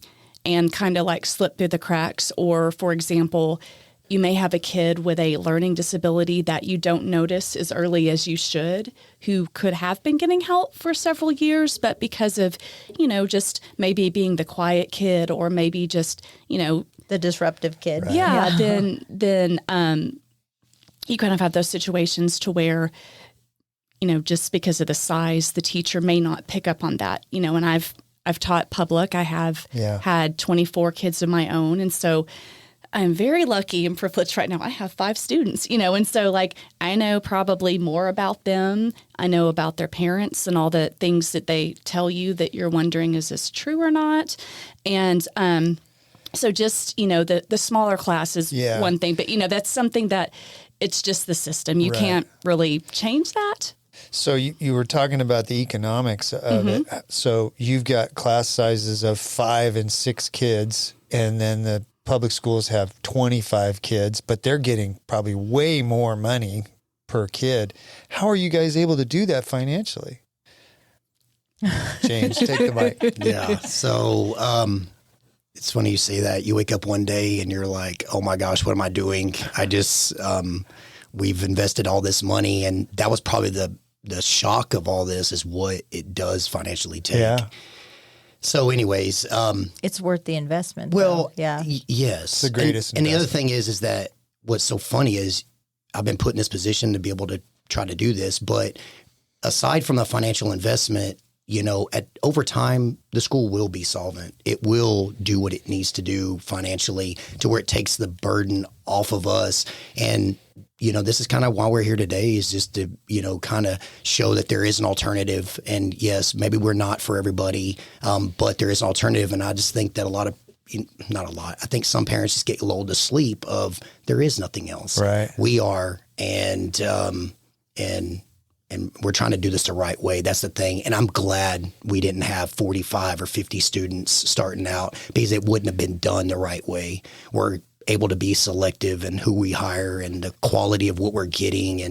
kind of like slip through the cracks. Or, for example, you may have a kid with a learning disability that you don't notice as early as you should, who could have been getting help for several years, but because of, just maybe being the quiet kid or maybe just, The disruptive kid. Right. Yeah. Then you kind of have those situations to where, just because of the size, the teacher may not pick up on that, and I've taught public. I have had 24 kids of my own. And so I'm very lucky and privileged right now. I have 5 students, and so I know probably more about them. I know about their parents and all the things that they tell you that you're wondering, is this true or not? And, so just, the smaller class is one thing, but that's something that it's just the system. You can't really change that. So you were talking about the economics of it. So you've got class sizes of 5 and 6 kids, and then the public schools have 25 kids, but they're getting probably way more money per kid. How are you guys able to do that financially? James, take the mic. Yeah. So it's funny you say that. You wake up one day and you're like, oh my gosh, what am I doing? I just, we've invested all this money, and that was probably the shock of all this is what it does financially take. Yeah. So anyways, It's worth the investment. well, yeah. Yes. It's the greatest And the other investment. thing is that what's so funny is I've been put in this position to be able to try to do this, but aside from the financial investment, over time, the school will be solvent. It will do what it needs to do financially to where it takes the burden off of us. And, this is kind of why we're here today, is just to, kind of show that there is an alternative. And yes, maybe we're not for everybody, but there is an alternative. And I just think that I think some parents just get lulled to sleep of there is nothing else. Right. We are. And we're trying to do this the right way. That's the thing. And I'm glad we didn't have 45 or 50 students starting out, because it wouldn't have been done the right way. We're able to be selective in who we hire and the quality of what we're getting.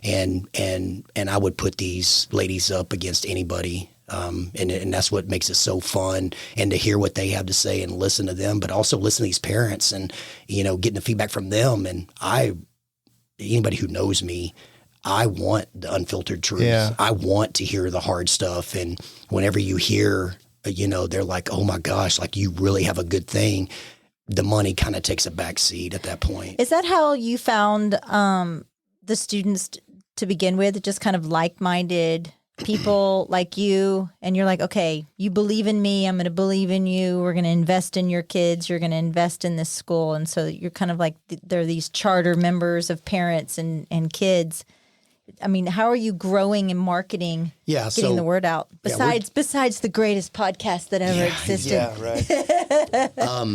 And I would put these ladies up against anybody. And that's what makes it so fun, and to hear what they have to say and listen to them, but also listen to these parents and, getting the feedback from them. And anybody who knows me, I want the unfiltered truth. Yeah. I want to hear the hard stuff. And whenever you hear, they're like, oh my gosh, like you really have a good thing, the money kind of takes a back seat at that point. Is that how you found the students to begin with? Just kind of like-minded people like you, and you're like, okay, you believe in me, I'm going to believe in you, we're going to invest in your kids, you're going to invest in this school. And so you're kind of like, there are these charter members of parents and kids. I mean, how are you growing and marketing, getting the word out, besides the greatest podcast that ever existed? Yeah, right.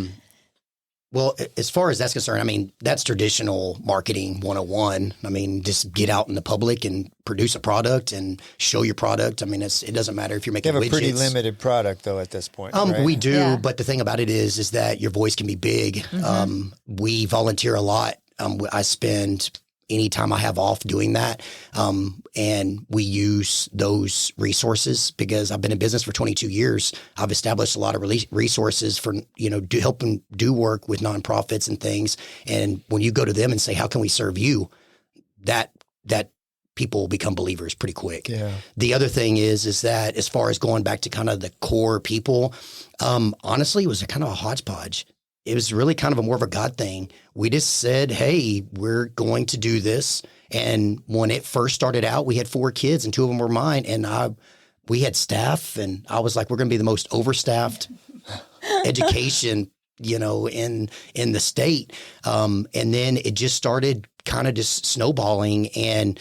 Well, as far as that's concerned, I mean, that's traditional marketing 101. I mean, just get out in the public and produce a product and show your product. I mean, it doesn't matter if you're making widgets. You have a pretty limited product, though, at this point, right? We do, but the thing about it is that your voice can be big. Mm-hmm. We volunteer a lot. I spend any time I have off doing that. And we use those resources because I've been in business for 22 years. I've established a lot of resources for, helping do work with nonprofits and things. And when you go to them and say, how can we serve you? That people become believers pretty quick. Yeah. The other thing is that as far as going back to kind of the core people, honestly, it was a kind of a hodgepodge. It was really kind of more of a God thing. We just said, hey, we're going to do this. And when it first started out, we had 4 kids and 2 of them were mine. And we had staff, and I was like, we're going to be the most overstaffed education, in the state. And then it just started kind of just snowballing. And,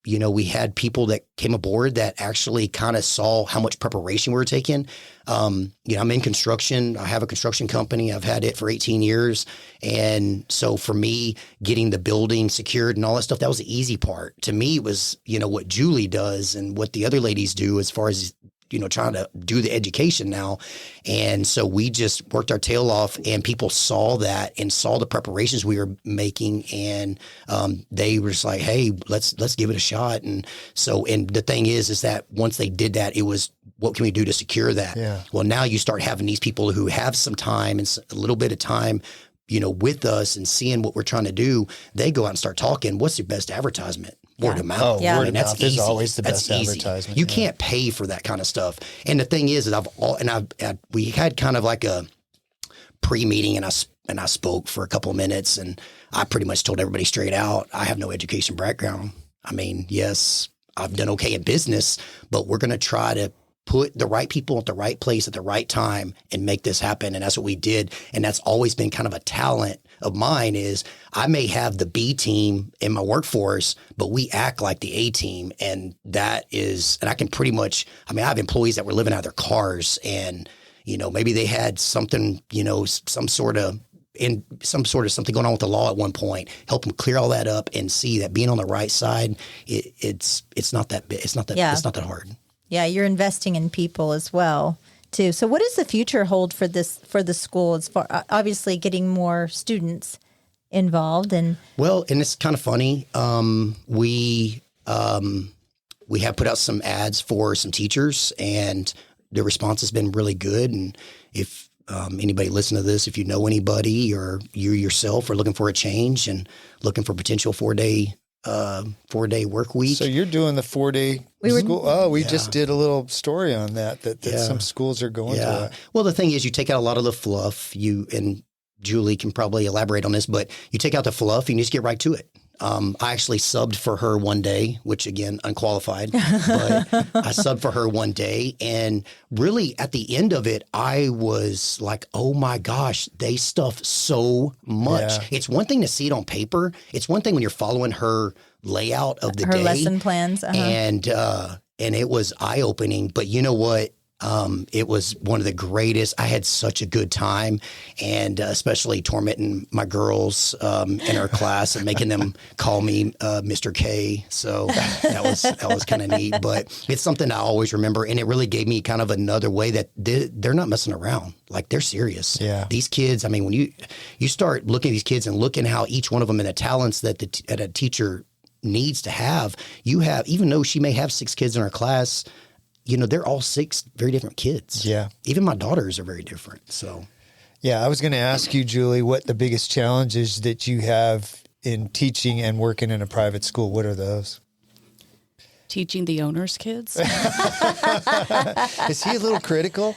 we had people that came aboard that actually kind of saw how much preparation we were taking. I'm in construction. I have a construction company. I've had it for 18 years. And so for me, getting the building secured and all that stuff, that was the easy part. To me, it was, what Julie does and what the other ladies do as far as, trying to do the education now. And so we just worked our tail off, and people saw that and saw the preparations we were making. And they were just like, hey, let's give it a shot. And so, and the thing is that once they did that, it was, what can we do to secure that? Yeah. Well, now you start having these people who have some time and a little bit of time, with us and seeing what we're trying to do. They go out and start talking. What's your best advertisement? Word of mouth. Oh, Yeah. word of That's mouth is easy. always the That's best easy. advertisement. You can't pay for that kind of stuff. And the thing is that we had kind of like a pre-meeting, and I spoke for a couple of minutes, and I pretty much told everybody straight out, I have no education background. I mean, yes, I've done okay in business, but we're going to try to put the right people at the right place at the right time and make this happen. And that's what we did. And that's always been kind of a talent of mine, is I may have the B team in my workforce, but we act like the A team. And that is, and I can pretty much, I have employees that were living out of their cars, and, maybe they had something, some sort of something going on with the law at one point. Help them clear all that up and see that being on the right side, it's not that big. It's not that hard. Yeah, you're investing in people as well, too. So what does the future hold for the school, as far obviously getting more students involved? And it's kind of funny. We have put out some ads for some teachers, and the response has been really good. And if anybody listen to this, if you know anybody or you yourself are looking for a change and looking for potential 4-day work week. So you're doing the 4-day school. Oh, we just did a little story on that some schools are going to that. Well, the thing is, you take out a lot of the fluff. And Julie can probably elaborate on this, but you take out the fluff and you just get right to it. I actually subbed for her one day, which again, unqualified, but I subbed for her one day. And really at the end of it, I was like, oh my gosh, they stuff so much. Yeah. It's one thing to see it on paper. It's one thing when you're following her layout of the her day. lesson plans. And it was eye-opening. But you know what? It was one of the greatest. I had such a good time, and especially tormenting my girls in our class and making them call me Mr. K. So that was kind of neat. But it's something I always remember, and it really gave me kind of another way that they're not messing around. Like, they're serious. Yeah. These kids, I mean, when you start looking at these kids and looking how each one of them and the talents that that a teacher needs to have, even though she may have 6 kids in her class, they're all 6 very different kids. Yeah. Even my daughters are very different. So, yeah, I was going to ask you, Julie, what the biggest challenges that you have in teaching and working in a private school. What are those? Teaching the owner's kids. Is he a little critical?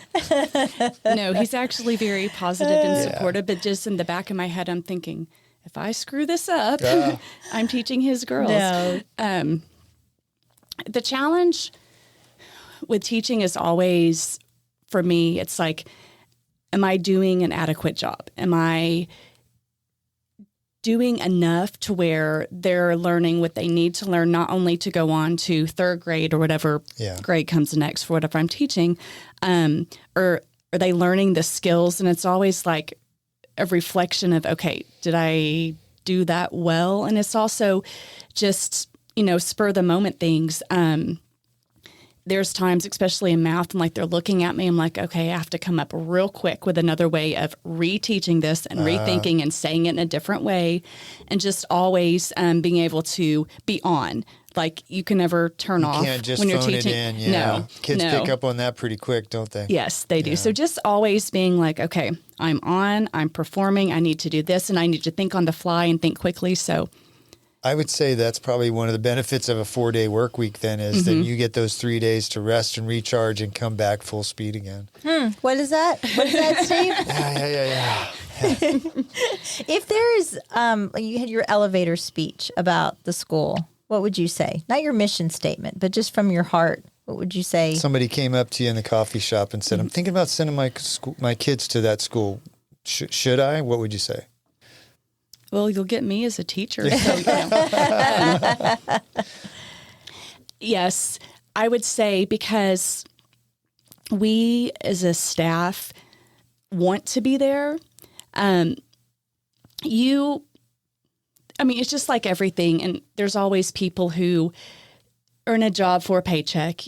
No, he's actually very positive and supportive, but just in the back of my head, I'm thinking, if I screw this up, I'm teaching his girls. No. The challenge with teaching is always, for me, it's like, am I doing an adequate job? Am I doing enough to where they're learning what they need to learn, not only to go on to 3rd grade or whatever grade comes next for whatever I'm teaching, or are they learning the skills? And it's always like a reflection of, okay, did I do that well? And it's also just, spur of the moment things. There's times, especially in math, and like they're looking at me, I'm like, okay, I have to come up real quick with another way of reteaching this and rethinking and saying it in a different way, and just always being able to be on. Like, you can never turn off can't just when you're phone teaching. it in. No, kids pick up on that pretty quick, don't they? Yes, they do. So just always being like, okay, I'm on, I'm performing, I need to do this, and I need to think on the fly and think quickly. So I would say that's probably one of the benefits of a 4-day work week then is that you get those 3 days to rest and recharge and come back full speed again. What is that? What is that, Steve? Yeah. If there is, you had your elevator speech about the school, what would you say? Not your mission statement, but just from your heart, what would you say? Somebody came up to you in the coffee shop and said, I'm thinking about sending my kids to that school. Should I? What would you say? Well, you'll get me as a teacher. So, yes, I would say, because we as a staff want to be there. It's just like everything. And there's always people who are in a job for a paycheck.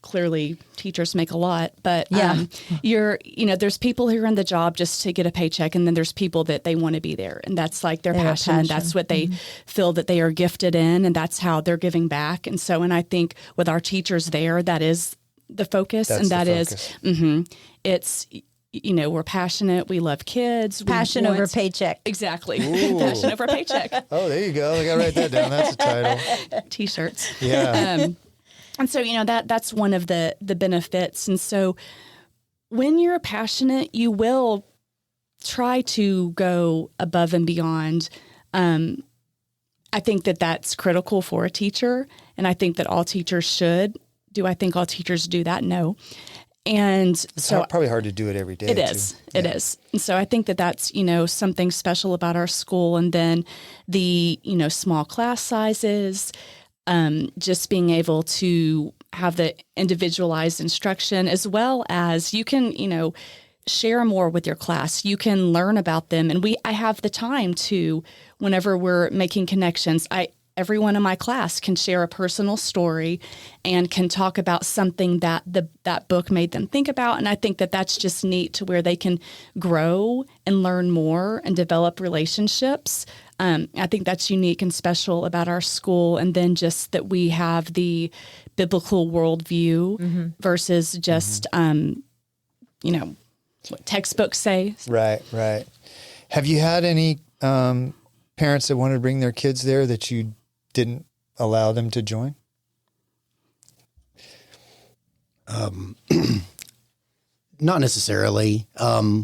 Clearly teachers make a lot, but there's people who are in the job just to get a paycheck. And then there's people that they want to be there, and that's like their passion. And that's what they feel that they are gifted in, and that's how they're giving back. And so, and I think with our teachers there, that is the focus. It's, we're passionate. We love kids. Passion over paycheck. Exactly. Passion over paycheck. Oh, there you go. I got to write that down. That's a title. T-shirts. Yeah. And so, that's one of the benefits. And so when you're passionate, you will try to go above and beyond. I think that that's critical for a teacher, and I think that all teachers should. Do I think all teachers do that? No. And it's probably hard to do it every day. It is. It is. And so I think that that's, something special about our school. And then the, small class sizes, just being able to have the individualized instruction, as well as you can, share more with your class. You can learn about them. And I have the time to, whenever we're making connections, everyone in my class can share a personal story and can talk about something that that book made them think about. And I think that that's just neat, to where they can grow and learn more and develop relationships. I think that's unique and special about our school. And then just that we have the biblical worldview versus just, what textbooks say. Right. Have you had any parents that wanted to bring their kids there that you didn't allow them to join? Not necessarily.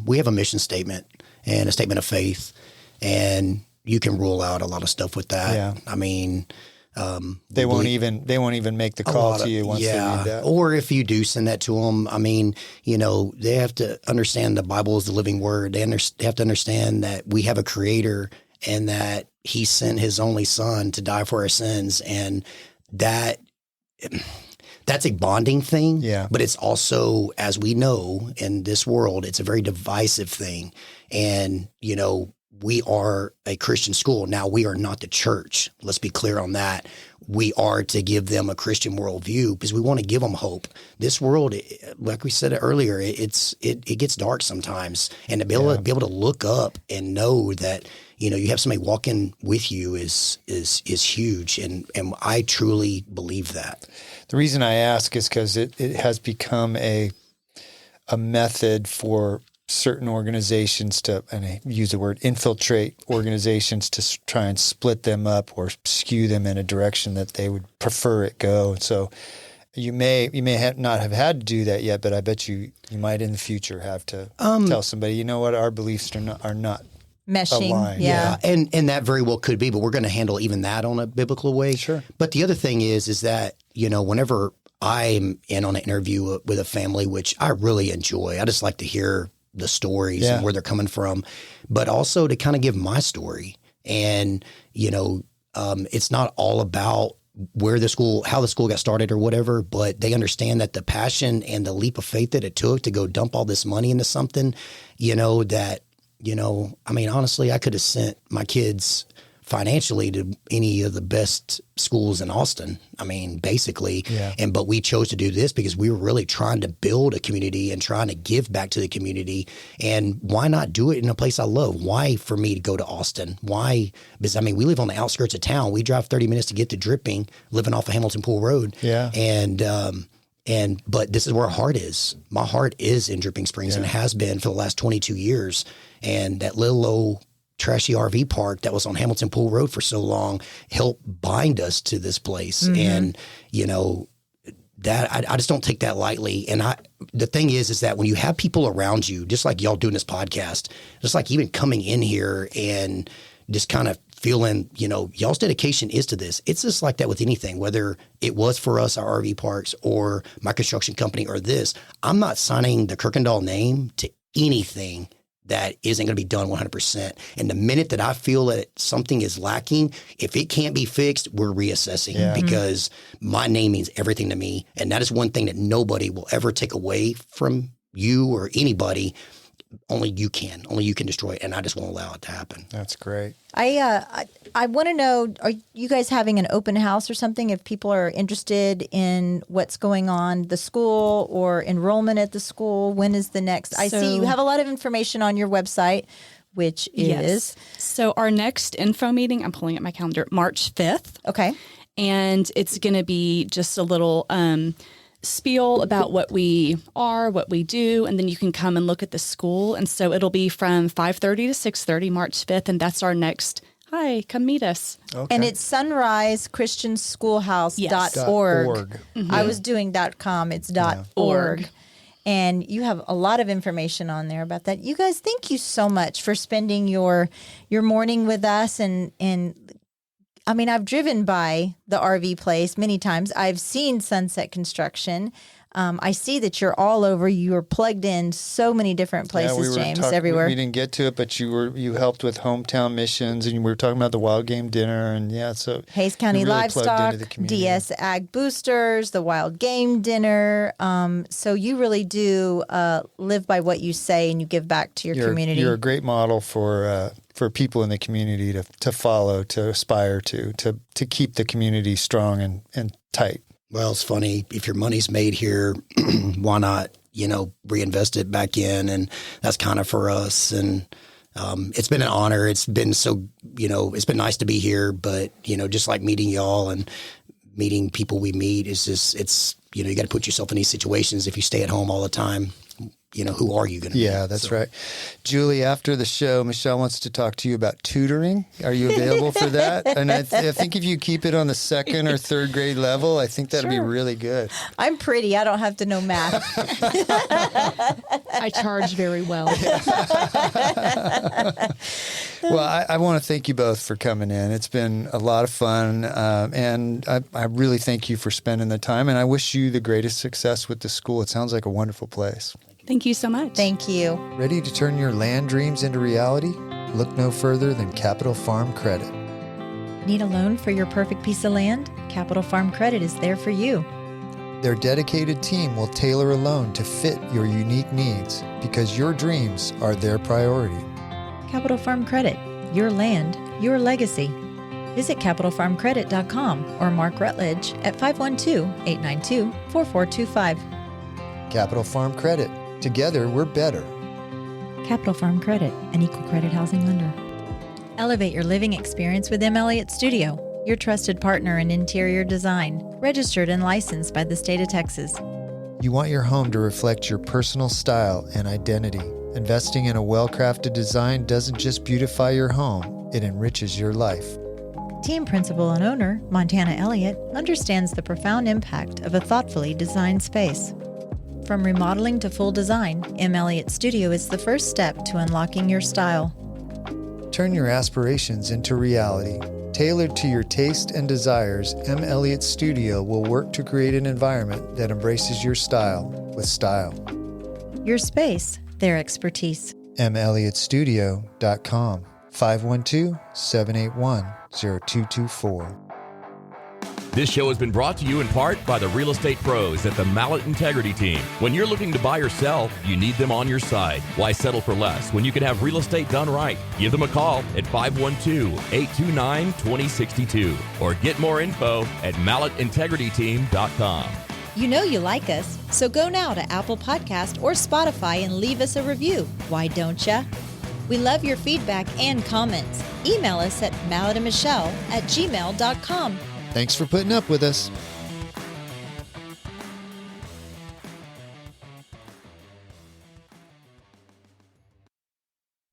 We have a mission statement and a statement of faith, and you can rule out a lot of stuff with that. Yeah. I mean, they won't even make the call to you once they read that. Or if you do send that to them, I mean, they have to understand the Bible is the living word. They have to understand that we have a creator, and that he sent his only son to die for our sins. And that that's a bonding thing. Yeah. But it's also, as we know in this world, it's a very divisive thing. And, you know, we are a Christian school. Now, we are not the church. Let's be clear on that. We are to give them a Christian worldview because we want to give them hope. This world, like we said earlier, it gets dark sometimes. And to be able to look up and know that, you know, you have somebody walking with you is huge. And I truly believe that. The reason I ask is because it has become a method for certain organizations to, and I use the word infiltrate organizations to try and split them up or skew them in a direction that they would prefer it go. So you may not have had to do that yet, but I bet you might in the future have to tell somebody, you know what, our beliefs are not meshing. aligned. Yeah. And that very well could be, but we're going to handle even that on a biblical way. Sure. But the other thing is that, you know, whenever I'm in on an interview with a family, which I really enjoy, I just like to hear the stories and where they're coming from, but also to kind of give my story. And, you know, it's not all about how the school got started or whatever, but they understand that the passion and the leap of faith that it took to go dump all this money into something, you know, that, you know, I mean, honestly, I could have sent my kids financially to any of the best schools in Austin. I mean, basically, but we chose to do this because we were really trying to build a community and trying to give back to the community. And why not do it in a place I love? Why for me to go to Austin? Why? Because I mean, we live on the outskirts of town. We drive 30 minutes to get to Dripping, living off of Hamilton Pool Road. Yeah. But this is where our heart is. My heart is in Dripping Springs and has been for the last 22 years. And that little old trashy RV park that was on Hamilton Pool Road for so long helped bind us to this place. Mm-hmm. And, you know, that I just don't take that lightly. And the thing is that when you have people around you, just like y'all doing this podcast, just like even coming in here and just kind of feeling, you know, y'all's dedication is to this. It's just like that with anything, whether it was for us, our RV parks, or my construction company, or this. I'm not signing the Kuykendall name to anything that isn't going to be done 100%. And the minute that I feel that something is lacking, if it can't be fixed, we're reassessing because my name means everything to me. And that is one thing that nobody will ever take away from you or anybody. Only you can destroy it. And I just won't allow it to happen. That's great. I want to know, are you guys having an open house or something if people are interested in what's going on the school or enrollment at the school? When is the next? I see you have a lot of information on your website, which is? So our next info meeting, I'm pulling up my calendar, March 5th. Okay. And it's going to be just a little spiel about what we are, what we do, and then you can come and look at the school. And so it'll be from 5:30 to 6:30, March 5th, and that's our next, hi, come meet us. Okay. And it's sunrisechristianschoolhouse.org. Mm-hmm. I was doing .com, it's .org. And you have a lot of information on there about that. You guys, thank you so much for spending your morning with us. And I mean, I've driven by the RV place many times. I've seen Sunset Construction. I see that you're all over. You are plugged in so many different places, James, everywhere. We didn't get to it, but you helped with hometown missions, and we were talking about the Wild Game Dinner, and so Hayes County really Livestock, DS Ag Boosters, the Wild Game Dinner. So you really do live by what you say, and you give back to your community. You're a great model for people in the community to follow, to aspire to keep the community strong and tight. Well, it's funny. If your money's made here, why not, reinvest it back in? And that's kind of for us. And it's been an honor. It's been so, it's been nice to be here. But, just like meeting y'all and meeting people we meet, it's you got to put yourself in these situations. If you stay at home all the time, who are you going to be? Yeah, that's right. Julie, after the show, Michelle wants to talk to you about tutoring. Are you available for that? And I think if you keep it on the second or third grade level, I think that'd be really good. I'm pretty. I don't have to know math. I charge very well. Well, I want to thank you both for coming in. It's been a lot of fun, and I really thank you for spending the time, and I wish you the greatest success with the school. It sounds like a wonderful place. Thank you so much. Thank you. Ready to turn your land dreams into reality? Look no further than Capital Farm Credit. Need a loan for your perfect piece of land? Capital Farm Credit is there for you. Their dedicated team will tailor a loan to fit your unique needs because your dreams are their priority. Capital Farm Credit, your land, your legacy. Visit capitalfarmcredit.com or Mark Rutledge at 512-892-4425. Capital Farm Credit. Together, we're better. Capital Farm Credit, an equal credit housing lender. Elevate your living experience with M. Elliott Studio, your trusted partner in interior design, registered and licensed by the state of Texas. You want your home to reflect your personal style and identity. Investing in a well-crafted design doesn't just beautify your home, it enriches your life. Team principal and owner, Montana Elliott, understands the profound impact of a thoughtfully designed space. From remodeling to full design, M. Elliott Studio is the first step to unlocking your style. Turn your aspirations into reality. Tailored to your taste and desires, M. Elliott Studio will work to create an environment that embraces your style with style. Your space, their expertise. melliotstudio.com 512-781-0224. This show has been brought to you in part by the real estate pros at the Mallet Integrity Team. When you're looking to buy or sell, you need them on your side. Why settle for less when you can have real estate done right? Give them a call at 512-829-2062 or get more info at malletintegrityteam.com. You know you like us, so go now to Apple Podcast or Spotify and leave us a review. Why don't ya? We love your feedback and comments. Email us at malletandmichelle@gmail.com. Thanks for putting up with us.